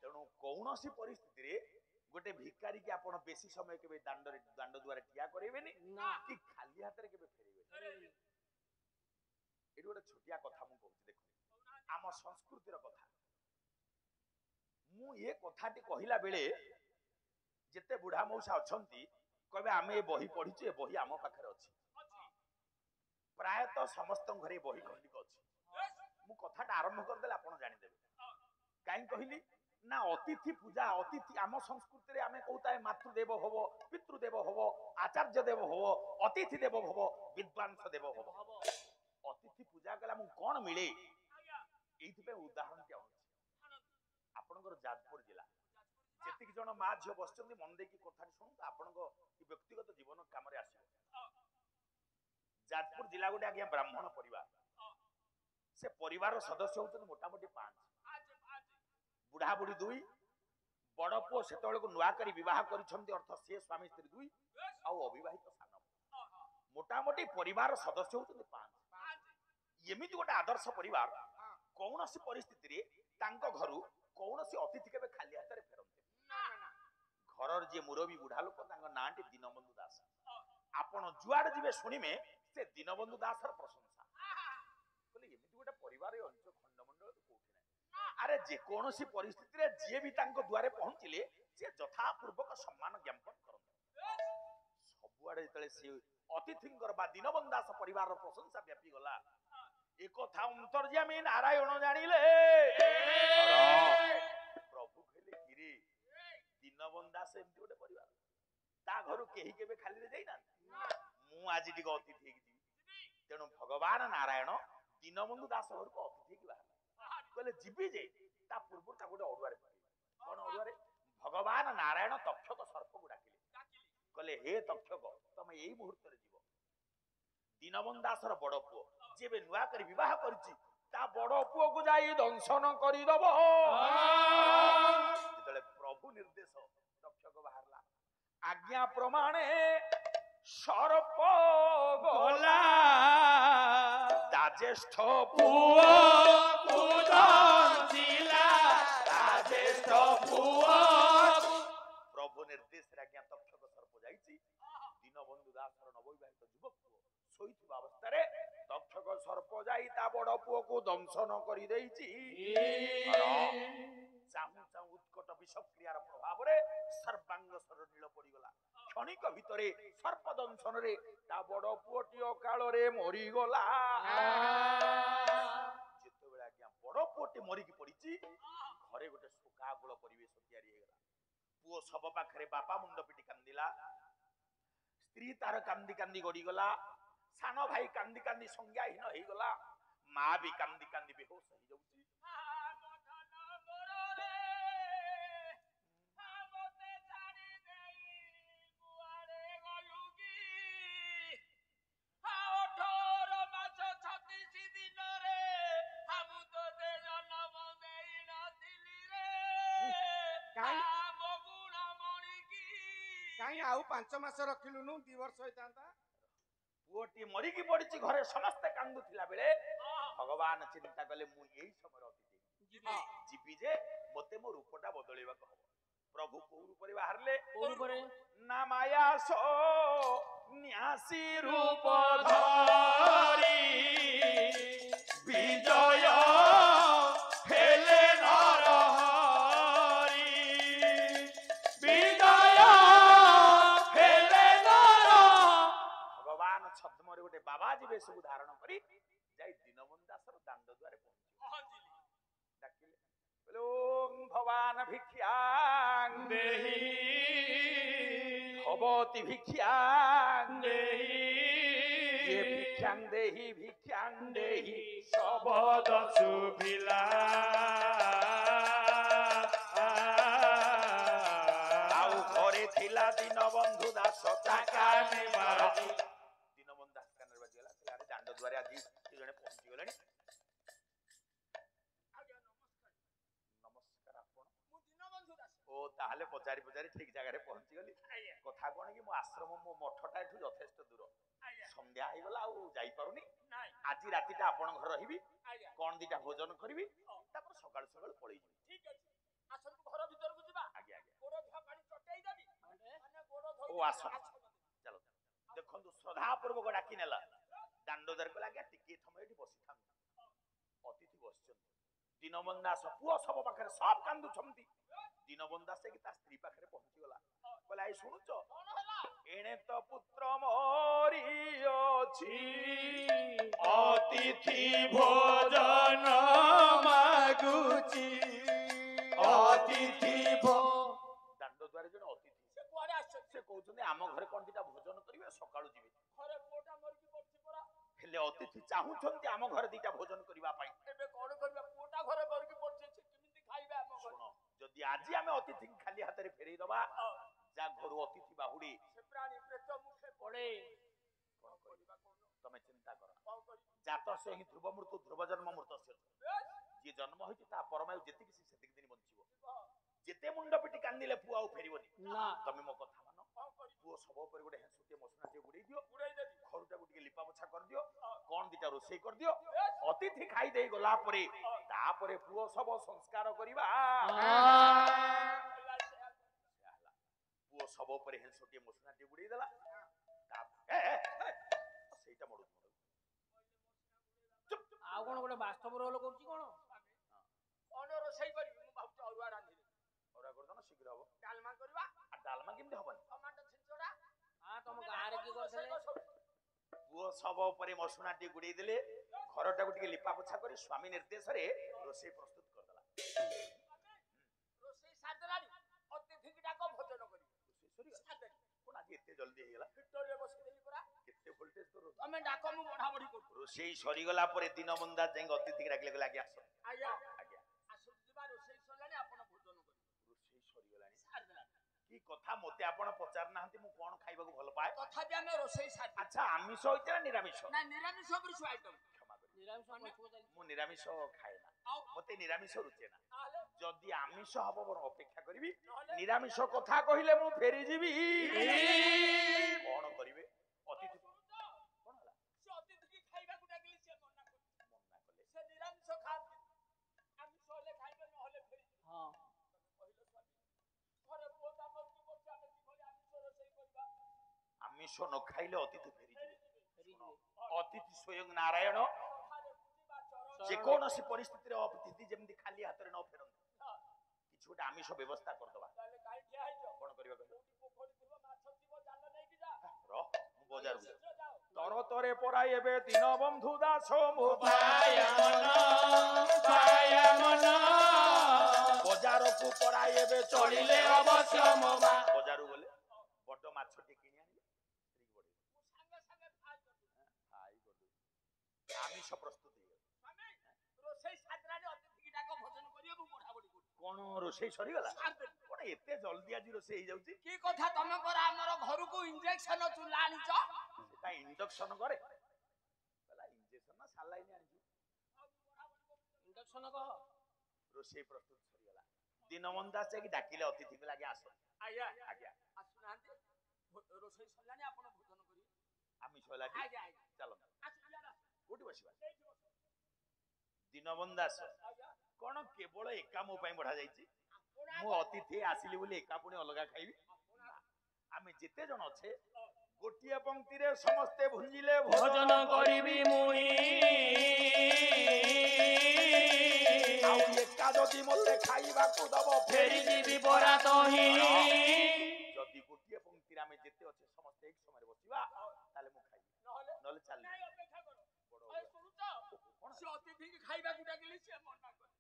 ତେଣୁ କୌଣସି ପରିସ୍ଥିତିରେ ଗୋଟେ ଭିକାରୀ କି ଆପଣ ବେଶୀ ସମୟ କେବେ ଦାଣ୍ଡ ଦୁଆରେ ଠିଆ କରେଇବେନି କି ଖାଲି ହାତରେ କେବେ ଫେରେଇବେନି। ଏଠି ଗୋଟେ ଛୋଟିଆ କଥା ମୁଁ କହୁଛି, ଦେଖନ୍ତୁ ଆମ ସଂସ୍କୃତିର କଥା। ମୁଁ ଏ କଥାଟି କହିଲା ବେଳେ ଯେତେ ବୁଢା ମଉସା ଅଛନ୍ତି କହିବେ ଆମେ ଏ ବହି ପଢିଛୁ, ଏ ବହି ଆମ ପାଖରେ ଅଛି। ପ୍ରାୟତଃ ସମସ୍ତଙ୍କ ଘରେ ବହି ଖଣ୍ଡିକ ଅଛି। ମୁଁ କଥାଟା ଆରମ୍ଭ କରିଦେଲେ ଆପଣ ଜାଣିଦେବେ। କାହିଁ କହିଲି ନା, ଅତିଥି ପୂଜା, ଅତିଥି ଆମ ସଂସ୍କୃତିରେ ଆମେ କହୁଥାଏ ମାତୃଦେବ ଭବ, ପିତୃଦେବ ଭବ, ଆଚାର୍ଯ୍ୟ ଦେବ ଭବ, ଅତିଥି ଦେବ ଭବ, ବିଦ୍ୱାଂସ ଦେବ ଭବ। ଅତିଥି ପୂଜା କଲେ ଆମକୁ କଣ ମିଳେ, ଏଇଥିପାଇଁ ଉଦାହରଣଟି ଆଣୁଛି। ଆପଣଙ୍କର ଯାଜପୁର ଜିଲ୍ଲା ଯେତିକି ଜଣ ମା ଝିଅ ବସିଛନ୍ତି, ମନ ଦେଇକି କଥାଟି ଶୁଣନ୍ତୁ, ଆପଣଙ୍କ ବ୍ୟକ୍ତିଗତ ଜୀବନ କାମରେ ଆସିବ। ଯାଜପୁର ଜିଲ୍ଲା ଗୋଟେ ଆଜ୍ଞା ବ୍ରାହ୍ମଣ ପରିବାର। ସେ ପରିବାରର ସଦସ୍ୟ ହଉଛନ୍ତି ମୋଟାମୋଟି 5। ବୁଢା ବୁଢୀ 2, ବଡ ପୁଅ ସେତେବେଳକୁ ନୂଆ କରି ବିବାହ କରିଛନ୍ତି, ଅର୍ଥ ସିଏ ସ୍ୱାମୀ ସ୍ତ୍ରୀ 2, ଆଉ ଅବିବାହିତ ସାନ। ମୋଟାମୋଟି ପରିବାର ସଦସ୍ୟ ହଉଛନ୍ତି 5। ଏମିତି ଗୋଟେ ଆଦର୍ଶ ପରିବାର, କୌଣସି ପରିସ୍ଥିତିରେ ତାଙ୍କ ଘରୁ କୌଣସି ଅତିଥି କେବେ ଖାଲି ହାତରେ ଫେରନ୍ତି। ଘରର ଯିଏ ମୁରବୀ ବୁଢା ଲୋକ, ତାଙ୍କ ନାଁଟି ଦୀନବନ୍ଧୁ ଦାସ। ଆପଣ ଯୁଆଡେ ଯିବେ ଶୁଣିବେ ସେ ଦୀନବନ୍ଧୁ ଦାସର ପ୍ରଶଂସା। କହିଲେ ଏମିତି ଗୋଟେ ପରିବାର ଏ ଅଞ୍ଚଳ ଖଣ୍ଡମଣ୍ଡଳରେ କୋଉଠି ନାହିଁ। ଆରେ ଯେକୌଣସି ପରିସ୍ଥିତିରେ ଯିଏ ବି ତାଙ୍କ ଦ୍ୱାରେ ପହଞ୍ଚିଲେ ସେ ଯଥାପୂର୍ବକ ସମ୍ମାନ ଜ୍ଞାପନ କରନ୍ତି। ସବୁଆଡେ ଯେତେବେଳେ ସେ ଅତିଥିଙ୍କର ବା ଦୀନବନ୍ଧୁ ଦାସ ପରିବାରର ପ୍ରଶଂସା ବ୍ୟାପି ଗଲା, ଏ କଥା ଅନ୍ତର୍ଯାମୀ ନାରାୟଣ ଜାଣିଲେ। ପ୍ରଭୁ କହିଲେ କିରେ, ଦୀନବନ୍ଧୁ ଦାସ ଏମିତି ଗୋଟେ ପରିବାର, ତା ଘରୁ କେହି କେବେ ଖାଲିରେ ଯାଇନାହାନ୍ତି। ମୁଁ ଆଜି ଟିକେ ଅତିଥି ହେଇକି ଯିବି। ତେଣୁ ଭଗବାନ ନାରାୟଣ ଦୀନବନ୍ଧୁ ଦାସ ଘରକୁ ଅତିଥି ହେଇକି ବାହାରିଲେ। କହିଲେ ଯିବି ଯେ ତା ପୂର୍ବରୁ ତାକୁ ଗୋଟେ ଅଡୁଆରେ ପକେଇଲେ। କଣ ଅଡୁଆରେ? ଭଗବାନ ନାରାୟଣ ତକ୍ଷକ ସର୍ପକୁ ଡାକିଲେ। କହିଲେ ହେ ତକ୍ଷକ, ତମେ ଏଇ ମୁହୂର୍ତ୍ତରେ ଯିବ। ଦୀନବନ୍ଧୁ ଦାସର ବଡ ପୁଅ ଯିଏ ଏବେ ନୂଆ କରି ବିବାହ କରିଛି, ତା ବଡ ପୁଅକୁ ଯାଇ ଦଂଶନ କରିଦବ। ଯେତେବେଳେ ପ୍ରଭୁ ନିର୍ଦ୍ଦେଶ ତକ୍ଷକ ବାହାରିଲା, ଆଜ୍ଞା ପ୍ରମାଣେ ସର୍ପ ଗଲା ତା ଜ୍ୟେଷ୍ଠ ପୁଅ କୁଦଞ୍ଚିଲା ତା ଜ୍ୟେଷ୍ଠ ପୁଅ। ପ୍ରଭୁ ନିର୍ଦ୍ଦେଶରେ ଆଜ୍ଞା ତକ୍ଷକ ସର୍ପ ଯାଇଛି। ଦୀନବନ୍ଧୁ ଦାସର ନବବିବାହିତ ଯୁବକ ପୁଅ ଶୋଇଥିବା ଅବସ୍ଥାରେ ତକ୍ଷକ ସର୍ପ ଯାଇ ତା ବଡ ପୁଅକୁ ଦଂଶନ କରିଦେଇଛି। ଚାହୁଁ ଚାହୁଁ ଉତ୍କଟ ବିଷକ୍ରିୟାର ପ୍ରଭାବରେ ସର୍ବାଙ୍ଗ ସରନୀଳ ପଡିଗଲା। କ୍ଷଣିକ ଭିତରେ ସର୍ପ ଦଂଶନରେ ତା ବଡ ପୁଅଟି ଅକାଳରେ ମରିଗଲା। ଯେତେବେଳେ ଆଜ୍ଞା ବଡ ପୁଅଟି ମରିକି ପଡିଛି, ଘରେ ଗୋଟେ ଶୋକାକୁଳ ପରିବେଶ ତିଆରି ହେଇଗଲା। ପୁଅ ଶବ ପାଖରେ ବାପା ମୁଣ୍ଡ ପିଟି କାନ୍ଦିଲା, ସ୍ତ୍ରୀ ତାର କାନ୍ଦି କାନ୍ଦି ଗଡିଗଲା, ସାନ ଭାଇ କାନ୍ଦି କାନ୍ଦି ସଂଜ୍ଞାହୀନ ହେଇଗଲା, ମା ବି କାନ୍ଦି କାନ୍ଦି ବେହୋସ ହେଇଯାଉଛି। କାଇଁ ଆଉ 5 ମାସ ରଖିଲୁନୁ, 2 ବର୍ଷ ହେଇଥାନ୍ତା। ପୁଅଟି ମରିକି ପଡିଛି, ଘରେ ସମସ୍ତେ କାନ୍ଦୁଥିଲା ବେଳେ ଭଗବାନ ଚିନ୍ତା କଲେ ମୁଁ ଏଇ ସମୟରେ ଅତିଥି ଯିବି ଯେ ମତେ ମୋ ରୂପଟା ବଦଳେଇବାକୁ ହବ। ପ୍ରଭୁ କୋଉ ରୂପରେ ବାହାରିଲେ? ନା ମାୟା ନ୍ୟାସୀ ରୂପ ଧରି ବିଜୟ ହେଲେ ନରହରି, ବିଜୟ ହେଲେ ନର। ଭଗବାନ ଛଦ୍ମରେ ଗୋଟେ ବାବାଜୀ ବେଶକୁ ଧାରଣ କରି ଯାଇ ଦୀନବନ୍ଧୁ ଦାସର ଦାଣ୍ଡ ଦୁଆରେ ପହଞ୍ଚିଲେ। ଡାକିଲେ, ଓଂ ଭବାନ ଭିକ୍ଷାଂ ଦେହି ଭବତି ଭିକ୍ଷାଂ ଦେହି ये भिक्षां देहि ଶବଦ ଶୁଭିଲା। ଆଉ ଘରେ ଥିଲା ଦୀନବନ୍ଧୁ ଦାସ କାନେ ବାଜି। ଦୀନବନ୍ଧୁ ଦାସ କାନରେ ବାଜିଗଲା। ଆରେ ଦାଣ୍ଡ ଦୁଆରେ ଆଜି ଜଣେ ପହଞ୍ଚି ଗଲେଣି। ନମସ୍କାର, ଆପଣ? ମୁଁ ଦୀନବନ୍ଧୁ ଦାସ। ଓ ତାହେଲେ ପଚାରି ପଚାରି ଠିକ ଜାଗାରେ ପହଞ୍ଚିଗଲି। କଥା କଣ କି ମୋ ଆଶ୍ରମ ମୋ ମଠଟା ଏଠୁ ଯଥେଷ୍ଟ ଦୂର, ସନ୍ଧ୍ୟା ହେଇଗଲା ଆଉ ଯାଇପାରୁନି। ଆଜି ରାତିଟା ଆପଣଙ୍କ ଘରେ ରହିବି, କଣ ଦିଟା ଭୋଜନ କରିବି, ତାପରେ ସକାଳୁ ସକାଳୁ ପଳେଇଯିବି। ଠିକ ଅଛି, ଆସନ୍ତୁ ଘର ଭିତରକୁ ଯିବା। ଆଜ୍ଞା ଆଜ୍ଞା। ଗୋଡ଼ ଧୁଆ ପାଣି ଚଟେଇ ଦେବି, ମାନେ ଗୋଡ଼ ଧୋଇ ଓ ଆସ ଚାଲ। ଦେଖନ୍ତୁ ଶ୍ରଦ୍ଧା ପୂର୍ବକ ଡାକି ନେଲା। ଦାଣ୍ଡ ଦ୍ୱାର କହିଲା, ଆଜ୍ଞା ଟିକେ ସମୟ ଏଠି ବସିଥାନ୍ତୁ, ଅତିଥି ବସିଛନ୍ତି। ଦୀନବନ୍ଧୁ ଦାସ ପୁଅ ଶବ ପାଖରେ ସବ କାନ୍ଦୁଛନ୍ତି। ଦୀନବନ୍ଧୁ ଦାସ ତା ସ୍ତ୍ରୀ ପାଖରେ ପହଞ୍ଚିଗଲା। କହିଲା, ଏଇ ଶୁଣୁଛ, ଏଣେ ତ ପୁତ୍ର ମରିଅଛି, ଅତିଥି ଭୋଜନ ମାଗୁଛି, ଅତିଥି ଦାଣ୍ଡ ଦ୍ୱାରେ ଜଣେ ଅତିଥି, ସେ କୁଆଡେ ଆସିଛନ୍ତି? ସେ କହୁଛନ୍ତି ଆମ ଘରେ କଣ ଦିଟା ଭୋଜନ କରିବେ, ସକାଳୁ ଯିବେ। ଘରେ ପୁଅଟା ମରିକି ପଡିଛି ପରା। ହେଲେ ଅତିଥି ଚାହୁଁଛନ୍ତି ଆମ ଘରେ ଦିଟା ଭୋଜନ କରିବା ପାଇଁ। ଏବେ କଣ କରିବା? ପୁଅଟା ଘରେ ମରିକି ପଡିଛି, ସେ କେମିତି ଖାଇବେ ଆମ ଘରେ? ଶୁଣ, ଯଦି ଆଜି ଆମେ ଅତିଥି ଖାଲି ହାତରେ ଫେରେଇ ଦବା, ଯା ଘରୁ ଅତିଥି ବାହୁଡି ସେ ପ୍ରାଣୀ ପ୍ରେତ ମୁଖେ ପଡେ। କଣ କରିବା ତମେ ଚିନ୍ତା କର। କଣ କରିବି? ଜାତ ସେ ହିଁ ଧ୍ରୁବ ମୃତ୍ୟୁ, ଧ୍ରୁବ ଜନ୍ମ ମୃତ ସେ। ଯିଏ ଜନ୍ମ ହେଇଛି ତା ପରମାୟୁ ଯେତିକି ସେ ସେତିକି ଦିନ ବଞ୍ଚିବ। ଯେତେ ମୁଣ୍ଡ ପିଟି କାନ୍ଦିଲେ ପୁଅ ଆଉ ଫେରିବନି। ତମେ ମୋ କଥା ମାନ। ପୁଅ ଶବ ଉପରେ ଗୋଟେ ହେଁସୁଟିଏ ମସୁଣାଟିଏ ଗୁଡେଇ ଦିଅ, ଘରଟାକୁ ଟିକେ ଲିପା ପୋଛା କରିଦିଅ, କଣ ଦିଟା ରୋଷେଇ କରିଦିଅ। ଅତିଥି ଖାଇ ଦେଇ ଗଲା ପରେ ତାପରେ ପୁଅ ଶବ ସଂସ୍କାର କରିବା। ପୁଅ ଶବ ଉପରେ ହେଁସୁଟିଏ ମସୁଣାଟିଏ ଗୁଡେଇ ଦେଲା। ସେଇଟା ମଡୁ ଆଉ କଣ ଗୋଟେ ବାସ୍ତବ ରୋଲ କରୁଛି କଣ? କଣ ରୋଷେଇ କରିବି? ମୁଁ ଭାବୁଛି ଅରୁଆ ରାନ୍ଧିବି। ଅରୁଆ କରିଦନ ଶୀଘ୍ର ହବ। ଡାଲମା କରିବା। ଆଉ ଡାଲମା କେମିତି ହବନି? ଟମାଟୋ ଛିଞ୍ଚଡା। ତମ ଗାଁରେ କି କରିଥିଲେ? ପୁଅ ଶବ ଉପରେ ମସୁଣାଟି ଗୁଡେଇ ଦେଲେ, ଘରଟାକୁ ଟିକେ ଲିପା ପୋଛା କରି ସ୍ୱାମୀ ନିର୍ଦ୍ଦେଶରେ ରୋଷେଇ ପ୍ରସ୍ତୁତ କରିଦେଲା। ରୋଷେଇ ସାରିଦେଲାଣି, ଅତିଥି ଡାକ ଭୋଜନ କରିବି। କଣ ଆଜି ଏତେ ଜଲ୍ଦି ହେଇଗଲା? ହିଟରରେ ବସେଇଦେଲି ପରା। କେତେ ଭୋଲ୍ଟେଜ ତ ରୋଷେଇ? ତମେ ଡାକ, ମୁଁ ବଢା ବଢି କରୁଛି। ରୋଷେଇ ସରିଗଲା ପରେ ଦୀନବନ୍ଧୁ ଦାସ ଯାଇକି ଅତିଥି ଡାକିଲେ, କହିଲେ ଆଜ୍ଞା ଆସ। ଆଜ୍ଞା ଆଜ୍ଞା ଆସନ୍ତୁ ଯିବା, ରୋଷେଇ ସରିଲାଣି, ଆପଣ ଭୋଜନ କରିବେ। ରୋଷେଇ ସରିଗଲାଣି? ସାରିଦେଲାଣି। କି କଥା, ମତେ ଆପଣ ପଚାରୁ ନାହାନ୍ତି ମୁଁ କଣ ଖାଇବାକୁ ଭଲ ପାଏ? ତଥାପି ଆମେ ରୋଷେଇ ସାରି। ଆଚ୍ଛା, ଆମିଷ ହେଇଛି ନା ନିରାମିଷ? ନା, ନିରାମିଷ ଉପରେ ସବୁ ଆଇଟମ। କ୍ଷମା କରିବେ, ମୁଁ ନିରାମିଷ ଖାଏ ନା, ମତେ ନିରାମିଷ ରୁଚେ ନା। ତାହେଲେ ଯଦି ଆମିଷ ହବ ମୋର ଅପେକ୍ଷା କରିବି, ନିରାମିଷ କଥା କହିଲେ ମୁଁ ଫେରିଯିବି। କଣ କରିବେ? ଅତିଥି କଣ ହେଲା? ସେ ଅତିଥିକି ଖାଇବାକୁ ଡାକିଲେ ସେ ମନା କଲେ। ମନା କଲେ। ସେ ନିରାମିଷ ଖାଆନ୍ତି, ଆମିଷ ହେଲେ ଖାଇବେ ନହେଲେ ଫେରିଯିବେ। ହଁ କହିଲେ ସ୍ୱାମୀ, ଘରେ ପୁଅଟା ମରିକି ପଡିଛି, ଆମେ କିଭଳି ଆମିଷ ରୋଷେଇ କରିବା? ଆମିଷ ନ ଖାଇଲେ ଅତିଥି ଫେରିଯିବେ। ଅତିଥି ସ୍ୱୟଂ ନାରାୟଣ। ଯେକୌଣସି ପରିସ୍ଥିତିରେ ଅତିଥି ଯେମିତି ଖାଲି ହାତରେ ନ ଫେରନ୍ତି, କିଛି ଗୋଟେ ଆମିଷ ବ୍ୟବସ୍ଥା କରିଦବା। ତାହେଲେ କାହିଁ ଠିଆ ହେଇଛ? କଣ କରିବା କହିଲ? କୋଉଠି ପୋଖରୀ ଥିବ, ମାଛ ଥିବ, ଜାଲ ନେଇକି ଯା। ରହ ମୁଁ ବଜାରକୁ ଯାଉଛି। ଶୀଘ୍ର ଯାଅ। ତର ତରେ ପରାଇ ଏବେ ଦୀନବନ୍ଧୁ ଦାସ ମୋ ବଜାରକୁ ପରାଇ ଏବେ ଚଳିଲେ ଅବଶ୍ୟ ମୋ ମା। ବଜାରକୁ ଗଲେ ବଡ ମାଛଟି କିଣି ଆଣିଲେ, ମୁଁ ସାଙ୍ଗେ ସାଙ୍ଗେ ଫ୍ରାଏ କରିଦେବି। ଆମିଷ ପ୍ରସ୍ତୁତ ହେଇଗଲା। ସ୍ୱାମୀ, ରୋଷେଇ ସାରିଲାଣି, ଅତିଥିକି ଡାକ, ଭୋଜନ କରିବେ, ମୁଁ ବଢାବଢି କରୁଛି। କଣ ରୋଷେଇ ସରିଗଲା? କଣ ଏତେ ଜଲ୍ଦି ଆଜି ରୋଷେଇ ହେଇଯାଉଛି? କି କଥା, ତମେ ପରା ଆମର ଘରକୁ ଇଞ୍ଜେକ୍ସନ ଚୁଲା ଆଣିଛ? ସେଟା ଇଣ୍ଡକ୍ସନ କରେ। କହିଲା ଇଞ୍ଜେକ୍ସନ ନା ସାଲାଇନ ଆଣିଛୁ? ଇଞ୍ଜେକ୍ସନ କହ। ରୋଷେଇ ପ୍ରସ୍ତୁତ ସରିଗଲା। ଦୀନବନ୍ଧୁ ଦାସ ଯାଇକି ଡାକିଲେ ଅତିଥିକୁ, ଲାଗି ଆସ। ଆଜ୍ଞା ଆଜ୍ଞା ଆସୁନାହାନ୍ତି, ରୋଷେଇ ସରିଲାଣି, ଆପଣ ଭୋଜନ କରିବେ। ଆମିଷ ହେଲା କି? ଆଜ୍ଞା ଆଜ୍ଞା ଚାଲ ଆଜ୍ଞା। କୋଉଠି ବସିବା? ଦୀନବନ୍ଧୁ ଦାସ କଣ କେବଳ ଏକା ମୋ ପାଇଁ ବଢା ଯାଇଛି? ମୁଁ ଅତିଥି ଆସିଲି ବୋଲି ଏକା ପୁଣି ଅଲଗା ଖାଇବି? ଆମେ ଯେତେ ଜଣ ଅଛେ ଗୋଟିଏ ପଂକ୍ତିରେ ସମସ୍ତେ ଭୁଞ୍ଜିଲେ ଭୋଜନ କରିବି ମୁଇଁ। ଆଉ ଏକା ଯଦି ମତେ ଖାଇବାକୁ ଦବ ଫେରିଯିବି ବରାତ ହିଁ। ଯଦି ଗୋଟିଏ ପଂକ୍ତିରେ ଆମେ ଯେତେ ଅଛେ ସମସ୍ତେ ଏକ ସମୟରେ ବସିବା, ତାହେଲେ ମୁଁ ଖାଇବି, ନହେଲେ ଚାଲିବି। ଅପେକ୍ଷା କର। ଶୁଣୁଛ, ସେ ଅତିଥିକି ଖାଇବାକୁ ଡାକିଲେ, ସେ ମନା କଲେ।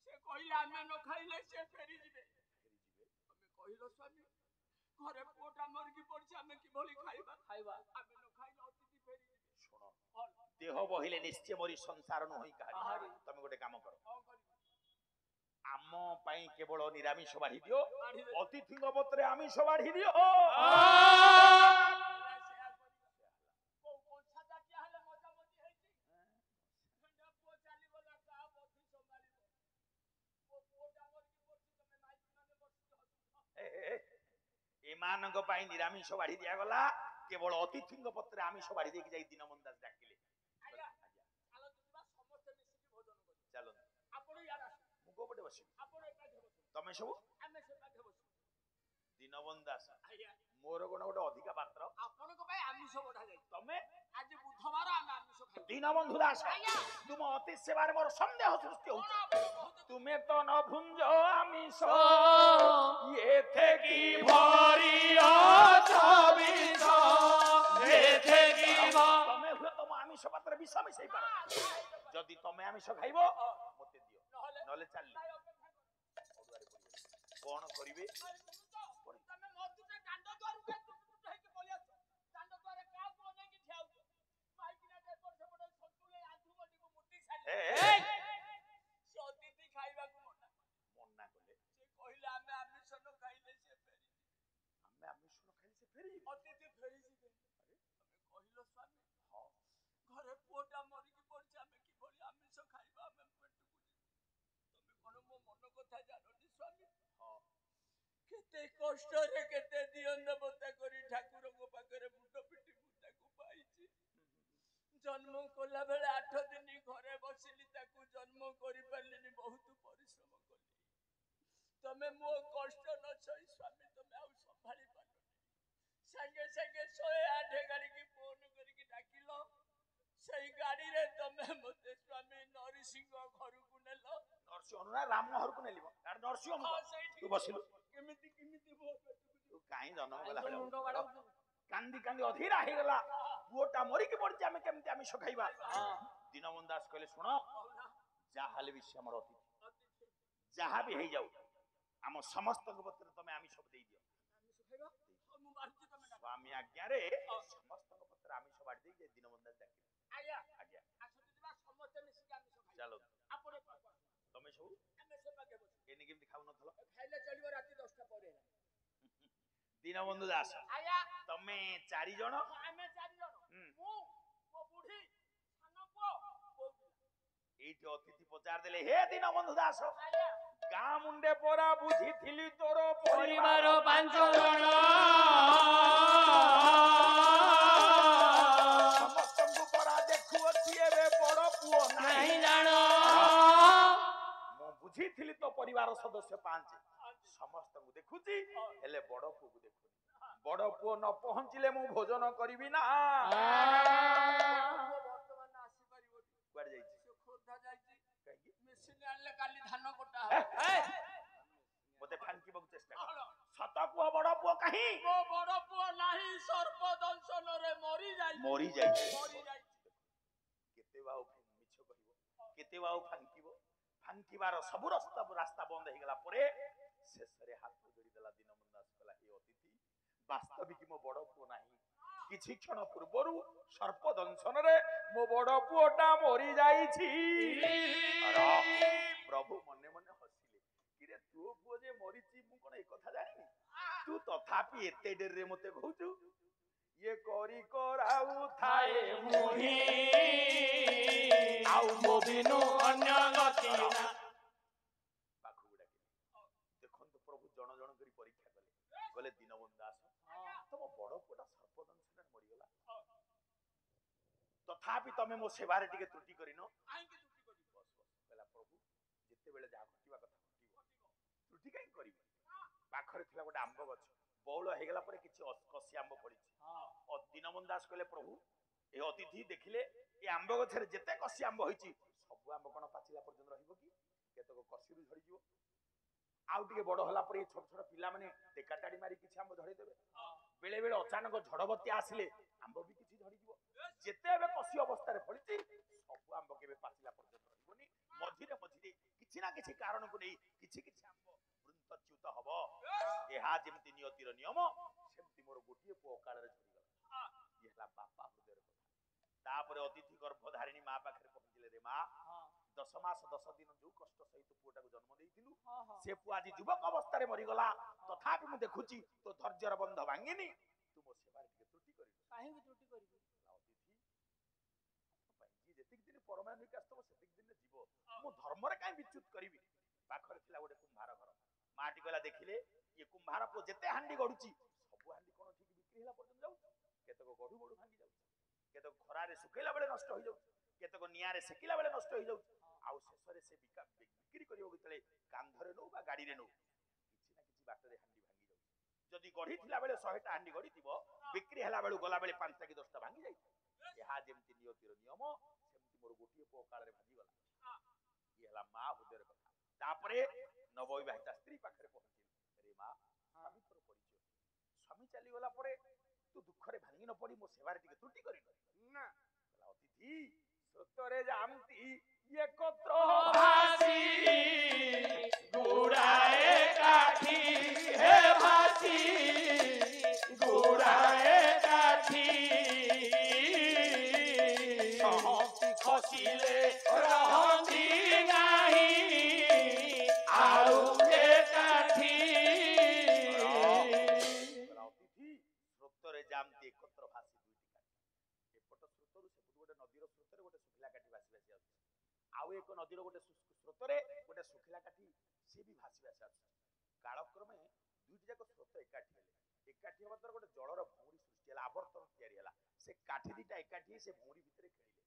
ସେ କହିଲେ ଆମେ ନ ଖାଇଲେ ସେ ଫେରିଯିବେ। ତମେ କହିଲ ସ୍ୱାମୀ, ଘରେ ପୁଅଟା ମରିକି ପଡିଛି, ଆମେ କିଭଳି ଖାଇବା? ଆମେ ନ ଖାଇଲେ ଅତିଥି ଫେରିଯିବେ। ଶୁଣ, ଦେହ ବହିଲେ ନିଶ୍ଚୟ ମରି ସଂସାର ନୁହଁ କାହାରି। ତମେ ଗୋଟେ କାମ କର, ଆମ ପାଇଁ କେବଳ ନିରାମିଷ ବାଢି ଦିଅ, ଅତିଥିଙ୍କ ପତ୍ରରେ ଆମିଷ ବାଢି ଦିଅ। କୋଉ କଂସା ଜାତୀୟ ହେଲେ ମଜାମଜି ହେଇଛି। ପୁଅ ଚାଲିଗଲା, କାହା ବଧି ସମ୍ଭାଳିବ? ପୁଅଟା ମରିକି ପଡିଛି, ତମେ ମାଇକି ମାନେ ବସିକି ହସୁଛ। ଏମାନଙ୍କ ପାଇଁ ନିରାମିଷ ବାଢି ଦିଆଗଲା, କେବଳ ଅତିଥିଙ୍କ ପତ୍ରରେ ଆମିଷ ବାଢି ଦେଇକି ଯାଇ ଦୀନବନ୍ଧୁ ଦାସ ଡାକିଲେ। ଆଜ୍ଞା ଚାଲନ୍ତୁ ଯିବା, ସମସ୍ତେ ମିଶିକି ଭୋଜନ କରିବା। ଚାଲନ୍ତୁ। ଆପଣ ଇଆଡେ ଆସନ୍ତୁ। ମୁଁ କୋଉ ପଟେ ବସିବି? ଆପଣ ଏକାଠି ବସନ୍ତୁ। ତମେ ସବୁ? ଆମେ ସେ ପାଖେ ବସିବୁ। ଦୀନବନ୍ଧୁ ଦାସ, ଆଜ୍ଞା ମୋର କଣ ଗୋଟେ ଅଧିକା ପାତ୍ର? ଆପଣଙ୍କ ପାଇଁ ଆମିଷ ବଢା ଯାଇଛି। ତମେ? ଆଜି ବୁଧବାର, ଆମେ ଆମିଷ ଖାଇବୁ। ଦୀନବନ୍ଧୁ ଦାସ, ତୁମ ଅତି ସେବାରେ ମୋର ସନ୍ଦେହ ସୃଷ୍ଟି ହଉଛି। ତୁମେ ତ ନ ଭୁଞ୍ଜ ଆମିଷ, ଏଥେ କି ଭରି ଅଛବିଷ, ଏଥେ କି ତମେ ହୁଏ ତମ ଆମିଷ ପାତ୍ରରେ ବିଷ ମିଶେଇ ପାର। ଯଦି ତମେ ଆମିଷ ଖାଇବ ମତେ ଦିଅ, ନହେଲେ ଚାଲିଲି। କଣ କରିବେ? ତମେ ମରୁଛେ ଦାଣ୍ଡ ଦ୍ୱାରକୁ ହେଇକି ପଳେଇ ଆସ। ଦାଣ୍ଡ ଦ୍ୱାରରେ କାହାକୁ ଅନେଇକି ଠିଆ ହଉଛ? ମାଇକିନା ଏପଟ ସେପଟ ସନ୍ତୁଳେ ଆଣ୍ଠୁ ଗଣ୍ଠିକୁ ମୁଟି ସାରିଲେ। ସେ ଅତିଥି ଖାଇବାକୁ ମନା କଲେ। ସେ କହିଲେ ଆମେ ଆମିଷ ନ ଖାଇଲେ ସେ ଫେରିଯିବେ। ଆମେ ଆମିଷ ନ ଖାଇଲେ ସେ ଫେରିଯିବେ? ଅତିଥି ଫେରିଯିବେ। ତମେ କହିଲ ସ୍ୱାମୀ, ଘରେ ପୁଅଟା ମରିକି ପଡିଛି, ଆମେ କିଭଳି ଆମିଷ ଖାଇବା? ଆମେ ପେଟକୁ ଯିବୁ। ତମେ କଣ ମୋ ମନ କଥା ଜାଣନି ସ୍ୱାମୀ? କେତେ କଷ୍ଟରେ, କେତେ ଦିଅନ୍ଦବତା କରି ଠାକୁରଙ୍କ ପାଖରେ ମୁଣ୍ଡ ପିଟି ମୁଁ ତାକୁ ପାଇଛି। ଜନ୍ମ କଲା ବେଳେ 8 ଦିନ ଘରେ ବସିଲି, ତାକୁ ଜନ୍ମ କରିପାରିଲିନି, ବହୁତ ପରିଶ୍ରମ କଲି। ତମେ ମୋ କଷ୍ଟ ନ ସହି ସ୍ୱାମୀ ତମେ ଆଉ ସମ୍ଭାଳି ପାରିଲନି। ସାଙ୍ଗେ ସାଙ୍ଗେ 108 ଗାଡିକି ଫୋନ କରିକି ଡାକିଲ। ସେଇ ଗାଡିରେ ତମେ ମତେ ସ୍ୱାମୀ ନରସିଂହ ଘରକୁ ନେଲ। ନରସିଂହ ନା ରାମ ଘରକୁ ନେଲି? ନରସିଂହ ତୁ ବସିଲୁ। କେମିତି ତୁ କାହିଁ ଜନ୍ମ କଲା କାନ୍ଦି କାନ୍ଦି ଅଧୀରା ହେଇଗଲା। ପୁଅଟା ମରିକି ପଡିଛି, ଆମେ କେମିତି ଆମିଷ ଖାଇବା? ଦୀନବନ୍ଧୁ ଦାସ କହିଲେ, ଶୁଣ, ଯାହା ହେଲେ ବି ସେ ଆମର ଅତିଥି, ଯାହା ବି ହେଇଯାଉ ଆମ ସମସ୍ତଙ୍କ ପତ୍ରରେ ତମେ ଆମିଷ ଦେଇଦିଅ। ସ୍ୱାମୀ ଆଜ୍ଞାରେ ସମସ୍ତଙ୍କ ପତ୍ରରେ ଆମିଷ ବାଢି ଦେଇକି ଦୀନବନ୍ଧୁ ଦାସ ଡାକିଲେ। ଆଜ୍ଞା ଆଜ୍ଞା ସମସ୍ତେ ମିଶିକି ଆମିଷ ଖାଇବା। ଚାଲ। ଆପଣ ତମେ ସବୁ? ଆମେ ସେ ପାଖେ ବସିବୁ। ଏନେ କେମିତି ଖାଉନଥିଲ? ଖାଇଲେ ଚଳିବ, ରାତି 10ଟା ପରେ ହେଲା। ଦୀନବନ୍ଧୁ ଦାସ, ଆଜ୍ଞା ତମେ 4 ଜଣ? ଆମେ 4 ଜଣ। ମୁଁ, ମୋ ବୁଢୀ, ସାନ ପୁଅ, ଟିକେ ଅତିଥି ପଚାର ଦେଲେ ହେ ଦୀନବନ୍ଧୁ ଦାସ ଆଜ୍ଞା ଗାଁ ମୁଣ୍ଡେ ପରା ବୁଝିଥିଲି ତୋର ପରିବାର 5 ଜଣ ସମସ୍ତଙ୍କୁ ପରା ଦେଖୁଅଛି ଏବେ ବଡ ପୁଅ ନାହିଁ ନାହିଁ ଜାଣ ମୁଁ ବୁଝିଥିଲି ତ ପରିବାର ସଦସ୍ୟ 5 ସମସ୍ତଙ୍କୁ ଦେଖୁଛି ହେଲେ ବଡ ପୁଅକୁ ଦେଖୁନି ବଡ ପୁଅ ନ ପହଞ୍ଚିଲେ ମୁଁ ଭୋଜନ କରିବି ନା ବର୍ତ୍ତମାନ ଆସିପାରିବନି କୁଆଡେ ଯାଇଛି ସେ ଖୋର୍ଦ୍ଧା ଯାଇଛି କାହିଁକି ମେସିନ ଆଣିଲେ କାଲି ଧାନ କଟା ହେ, ହବ ହେ, ମତେ ଫାଙ୍କିବାକୁ ଚେଷ୍ଟା କର ସତ କୁହ ବଡ ପୁଅ କାହିଁ ମୋ ବଡ ପୁଅ ନାହିଁ ସର୍ପ ଦଂଶନରେ ମରି ଯାଇଛି ମରିଯାଇଛି କେତେ ବା ଆଉ ମିଛ କହିବ କେତେ ବା ଆଉ ଫାଙ୍କିବ ଫାଙ୍କିବାର ସବୁ ରାସ୍ତା ବନ୍ଦ ହେଇଗଲା ପରେ ଶେଷରେ ହାତ ଯୋଡ଼ିଦେଲା ଦୀନବନ୍ଧୁ ଦାସ କହିଲା ହେ ଅତିଥି ବାସ୍ତବିକ ମୋ ବଡ ପୁଅ ନାହିଁ କିଛି କ୍ଷଣ ପୂର୍ବରୁ ସର୍ପ ଦଂଶନରେ ମୋ ବଡ ପୁଅଟା ମରି ଯାଇଛି ପ୍ରଭୁ ମନେ ମନେ ହସିଲେ କିରେ ତୋ ପୁଅ ଯେ ମରିଛି ମୁଁ କଣ ଏ କଥା ଜାଣିନି ତୁ ତଥାପି ଏତେ ଡେରିରେ ମତେ କହୁଛୁ ଇଏ କରି କରାଉ ଥାଏ ମୁହିଁ ଆଉ ମୋ ବିନୁ ଅନ୍ୟ ଗତି ନା ପାଖକୁ ଡାକିଲେ ଦେଖନ୍ତୁ ପ୍ରଭୁ ଜଣ ଜଣ କରି ପରୀକ୍ଷା କଲେ କହିଲେ ଦୀନବନ୍ଧୁ ଦାସ ତମ ବଡ ପୁଅଟା ସର୍ପଦଂଶନରେ ମରିଗଲା ତଥାପି ତମେ ମୋ ସେବାରେ ଟିକେ ତ୍ରୁଟି କରିନ କାହିଁକି ତ୍ରୁଟି କରିବି କହିଲା ପ୍ରଭୁ ଯେତେବେଳେ ଯାହା ଘଟିବା କଥା ଘଟିବ ତ୍ରୁଟି କାହିଁ କରିବି ପାଖରେ ଥିଲା ଗୋଟେ ଆମ୍ବ ଗଛ ବଉଳ ହେଇଗଲା ପରେ କିଛି କଷି ଆମ୍ବ ପଡିଛି ଦୀନବନ୍ଧୁ ଦାସ କହିଲେ ପ୍ରଭୁ ଏ ଅତିଥି ଦେଖିଲେ ଏ ଆମ୍ବ ଗଛରେ ଯେତେ କଷି ଆମ୍ବ ହେଇଛି ସବୁ ଆମ୍ବ କଣ ପାଚିଲା ପର୍ଯ୍ୟନ୍ତ ରହିବ କି କେତେକ କଷିରୁ ଝଡିଯିବ ଆଉ ଟିକେ ବଡ ହେଲା ପରେ ଛୋଟ ଛୋଟ ପିଲାମାନେ ଟେକା ଟାଡି ମାରି କିଛି ଆମ୍ବ ଝଡେଇ ଦେବେ ବେଳେ ବେଳେ ଅଚାନକ ଝଡବତ୍ତି ଆସିଲେ ଆମ୍ବ ବି କିଛି ଝଡିଯିବ ଯେତେ ଏବେ କଷି ଅବସ୍ଥାରେ ଫଳିଛି ସବୁ ଆମ୍ବ କେବେ ପାଚିଲା ପର୍ଯ୍ୟନ୍ତ ରହିବନି ମଝିରେ ମଝିରେ କିଛି ନା କିଛି କାରଣକୁ ନେଇ କିଛି କିଛି ଆମ୍ବ ବୃନ୍ତଚ୍ୟୁତ ହବ ଏହା ଯେମିତି ନିୟତିର ନିୟମ ସେମିତି ମୋର ଗୋଟିଏ ପୁଅ ଅକାଳରେ ଝଡିଗଲା ଇଏ ହେଲା ବାପା ହୃଦୟର କଥା ତାପରେ ଅତିଥି ଗର୍ଭଧାରିଣୀ ମା ପାଖରେ ପହଞ୍ଚିଲେ ରେ ମା 10 ମାସ 10 ଦିନ ଯୋଉ କଷ୍ଟ ସହିତ ପୁଅଟାକୁ ଜନ୍ମ ଦେଇଥିଲୁ ସେ ପୁଅ ଆଜି ଯୁବକ ଅବସ୍ଥାରେ ମରିଗଲା ତଥାପି ମୁଁ ଦେଖୁଛି ତୋ ଧୈର୍ଯ୍ୟର ବନ୍ଧ ଭାଙ୍ଗିନି ତୁ ମୋ ସେବାରେ ଟିକେ ତ୍ରୁଟି କରିବୁ କାହିଁକି ତ୍ରୁଟି କରିବି ଅତିଥି ଯିଏ ଯେତିକି ଦିନ ପରମାୟିକ ଆସିଥିବ ସେତିକି ଦିନରେ ଯିବ ମୁଁ ଧର୍ମରେ କାହିଁ ବିଚ୍ୟୁତ କରିବି ପାଖରେ ଥିଲା ଗୋଟେ କୁମ୍ଭାର ଘର ମାଟି କହିଲା ଦେଖିଲେ ଇଏ କୁମ୍ଭାର ପୁଅ ଯେତେ ହାଣ୍ଡି ଗଢୁଛି ସବୁ ହାଣ୍ଡି କଣ ଠିକ ବିକ୍ରି ହେଲା ପର୍ଯ୍ୟନ୍ତ ଯାଉଛି କେତେକ ଗଢୁ ଗଢୁ ଭାଙ୍ଗି ଯାଉଛି କେତେକ ଖରାରେ ଶୁଖେଇଲା ବେଳେ ନଷ୍ଟ ହେଇଯାଉଛି କେତେକ ନିଆଁରେ ସେକିଲା ବେଳେ ନଷ୍ଟ ହେଇଯାଉଛି ଆଉ ଶେଷରେ ସେ ବିକ୍ରି କରିବ ଯେତେବେଳେ କାନ୍ଧରେ ନଉ ବା ଗାଡିରେ ନଉ କିଛି ନା କିଛି ବାଟରେ ହାଣ୍ଡି ଭାଙ୍ଗି ଯାଉଛି ଯଦି ଗଢିଥିଲା ବେଳେ 100ଟା ହାଣ୍ଡି ଗଢିଥିବ ବିକ୍ରି ହେଲା ବେଳୁ ଗଲା ବେଳେ 5ଟା କି 10ଟା ଭାଙ୍ଗି ଯାଇଥିବ ଏହା ଯେମିତି ନିୟତିର ନିୟମ ସେମିତି ମୋର ଗୋଟିଏ ପୁଅ କାଳରେ ଭାଙ୍ଗିଗଲା ଇଏ ହେଲା ମା ହୃଦୟର କଥା ତାପରେ ନବବିବାହିତା ସ୍ତ୍ରୀ ପାଖରେ ପହଞ୍ଚିଲେ ରେ ମା ସ୍ୱାମୀଙ୍କର ପରିଚୟ ସ୍ୱାମୀ ଚାଲିଗଲା ପରେ ତୁ ଦୁଃଖରେ ଭାଙ୍ଗି ନ ପଡି ମୋ ସେବାରେ ଟିକେ ତ୍ରୁଟି କରିନ ନା ଅତିଥି ସ୍ରୋତରେ ଯାଆନ୍ତି একত্র ভাসি গুড়ায়ে কাঠি হে ভাসি গুড়ায়ে কাঠি সহতি খসিলে রহন্তি নাহি আউ যে কাঠি অতিথি স্রোতরে যামতি একত্র ভাসি দুইটি কাঠি এপট স্রোতরু সেপটু গোটে নদীর স্রোতরে গোটে শুখিলা কাঠি ভাসি ভাসি আସୁଛି ଆଉ ଏକ ନଦୀର ଗୋଟେ ସ୍ରୋତରେ ଗୋଟେ ଶୁଖିଲା କାଠି ସିଏ ବି ଭାସି ଭାସି ଆସୁଛି କାଳକ୍ରମେ ଦୁଇଟି ଯାକ ସ୍ରୋତ ଏକାଠି ହେଲେ ଏକାଠି ହେବା ଦ୍ୱାରା ଗୋଟେ ଜଳର ଭଉଁରୀ ସୃଷ୍ଟି ହେଲା ଆବର୍ତ୍ତନ ତିଆରି ହେଲା ସେ କାଠି ଦିଟା ଏକାଠି ସେ ଭଉଁରୀ ଭିତରେ ଖେଳିଲେ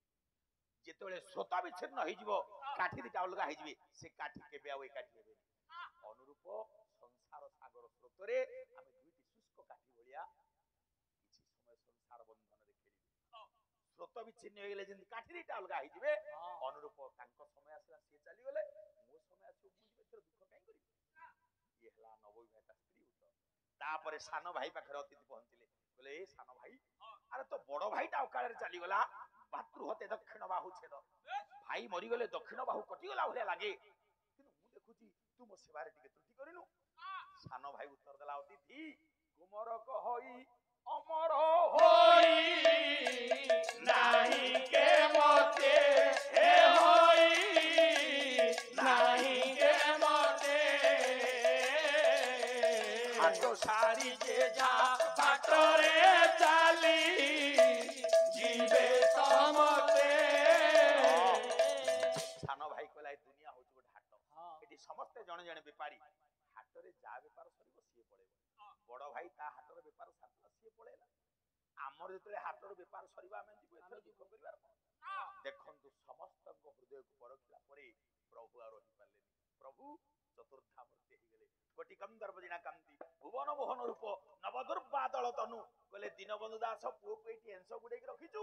ଯେତେବେଳେ ସ୍ରୋତ ବିଚ୍ଛିନ୍ନ ହେଇଯିବ କାଠି ଦିଟା ଅଲଗା ହେଇଯିବେ ସେ କାଠି କେବେ ଆଉ ଏକାଠି ହେବେନି ଅନୁରୂପ ସଂସାର ସାଗର ସ୍ରୋତରେ ଆମେ ଦୁଇଟି ଶୁଷ୍କ କାଠି ଭଳିଆ କିଛି ସମୟ ସଂସାର ବନ୍ଧନରେ ଖେଳିବେ ସ୍ରୋତ ବିଚ୍ଛିନ୍ନ ହେଇଗଲେ ଯେମିତି କାଠି ଦିଟା ଅଲଗା ହେଇଯିବେ ଅନୁରୂପ ତାଙ୍କ ସମୟ ଆସିଲା ସିଏ ଚାଲିଗଲେ ମୋ ସମୟ ଆସିବ ମୁଁ ଯିବେ ଏଥର ଦୁଃଖ କାହିଁ କରିବି ଇଏ ହେଲା ନବବିବାହିତା ସ୍ତ୍ରୀ ଉତ୍ତର ତାପରେ ସାନ ଭାଇ ପାଖରେ ଅତିଥି ପହଞ୍ଚିଲେ କହିଲେ ଏ ସାନ ଭାଇ ଆରେ ତ ବଡ ଭାଇଟା ଅକାଳରେ ଚାଲିଗଲା ଭାତୃହତେ ଦକ୍ଷିଣ ବାହୁ ଛେଦ ଭାଇ ମରିଗଲେ ଦକ୍ଷିଣ ବାହୁ କଟିଗଲା ଭଳିଆ ଲାଗେ କିନ୍ତୁ ମୁଁ ଦେଖୁଛି ତୁ ମୋ ସେବାରେ ଟିକେ ତ୍ରୁଟି କରିନୁ ସାନ ଭାଇ ଉତ୍ତର ଦେଲା ଅତିଥି କୁମର କହଇ ଅମର হই নাহি কে মতে হে হই নাহি কে মতে হাত সারি যে যা বাটরে চালি জিবে সমতে সান ଜଣେ ଜଣେ ବେପାରୀ ହାଟରେ ଯାହା ବେପାର ସରିବ ସିଏ ପଳେଇବ। ବଡ ଭାଇ ତା ହାଟର ବେପାର ସାରିଲା ସିଏ ପଳେଇଲା। ଆମର ଯେତେବେଳେ ହାଟର ବେପାର ସରିବ ଆମେ ଯିବୁ ଏଥର ଦୁଃଖ କରିବାର କଣ? ଦେଖନ୍ତୁ ସମସ୍ତଙ୍କ ହୃଦୟକୁ ପରଖିଲା ପରେ ପ୍ରଭୁ ଆଉ ରହିପାରିଲେନି। ପ୍ରଭୁ ଚତୁର୍ଦ୍ଧାମୂର୍ତ୍ତି ହେଇଗଲେ। କୋଟି କନ୍ଦର୍ପ ଜିଣା କାନ୍ତି ଭୁବନ ମୋହନ ରୂପ ନବଦୁର୍ବାଦଳ ତନୁ କହିଲେ ଦୀନବନ୍ଧୁ ଦାସ ପୁଅକୁ ଏଇଠି ଏଂସ ଗୁଡେଇକି ରଖିଛୁ,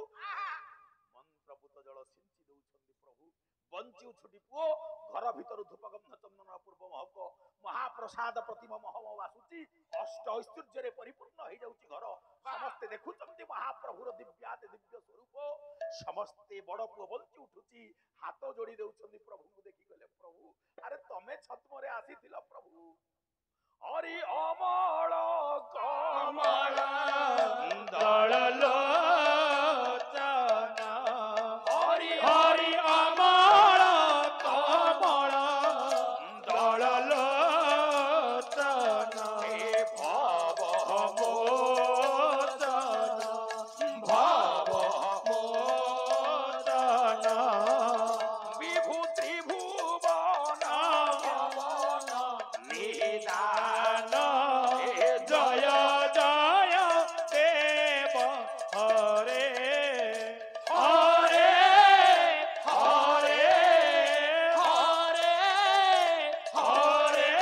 ମନ୍ତ୍ରପୁତ ଜଳ ସିଞ୍ଚି ଦଉଛନ୍ତି ପ୍ରଭୁ। ବଞ୍ଚି ଉଛୁଟି ପୁଅ ଘର ଭିତରୁ ଧୂପଗନ୍ଧ ଚନ୍ଦନ ପୂର୍ବ ମହକ ମହାପ୍ରସାଦ ପ୍ରତିମ ମହମ ବାସୁଛି, ଅଷ୍ଟ ଐଶ୍ୱର୍ଯ୍ୟରେ ପରିପୂର୍ଣ୍ଣ ହେଇଯାଉଛି ଘର। ସମସ୍ତେ ଦେଖୁଛନ୍ତି ମହାପ୍ରଭୁର ଦିବ୍ୟାତି ଦିବ୍ୟ ସ୍ୱରୂପ। ସମସ୍ତେ ବଡ ପୁଅ ବଞ୍ଚି ଉଠୁଛି, ହାତ ଯୋଡି ଦେଉଛନ୍ତି ପ୍ରଭୁଙ୍କୁ ଦେଖି। କହିଲେ ପ୍ରଭୁ ଆରେ ତମେ ଛଦ୍ମରେ ଆସିଥିଲ ପ୍ରଭୁ। ହରି ଅମଳ କମଳ ଦଳଲୋଚନ ହରି ହରି ଅମଳ କମଳ ଦଳଲୋଚନ ହେ ଭବ ମୋଚନ ଭବ ମୋଚନ ବିଭୁ ତ୍ରିଭୁବନ ଭବନ ନିଦାନ ଜୟ ଜୟ ଦେବ ହରେ ହରେ ହରେ ହରେ ହରେ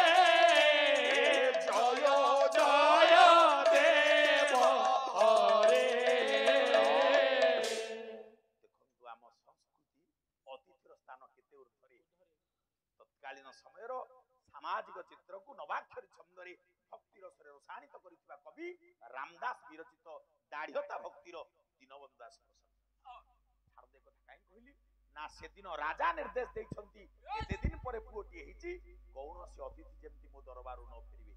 ଜୟ ଜୟ ଦେବ ହରେ। ଦେଖନ୍ତୁ ଆମ ସଂସ୍କୃତି ଅତିଥିର ସ୍ଥାନ କେତେ ଉର୍ଦ୍ଧ୍ୱରେ। ତତ୍କାଳୀନ ସମୟର ସାମାଜିକ ଚିତ୍ରକୁ ନବାକ୍ଷରୀ ଛନ୍ଦରେ ଭକ୍ତି ରସରେ ରସାଣିତ କରିଥିବା କବି ରାମଦାସ ବିରଚିତ ଦାଢ୍ୟତା ଭକ୍ତିର ଦୀନବନ୍ଧୁ ଦାସ ଛାଡ଼ କଥା କାହିଁ କହିଲି ନା ସେଦିନ ରାଜା ନିର୍ଦ୍ଦେଶ ଦେଇଛନ୍ତି ଏତେ ଦିନ ପରେ ପୁଅଟିଏ ହେଇଛି କୌଣସି ଅତିଥି ଯେମିତି ମୋ ଦରବାରରୁ ନ ଫେରିବେ।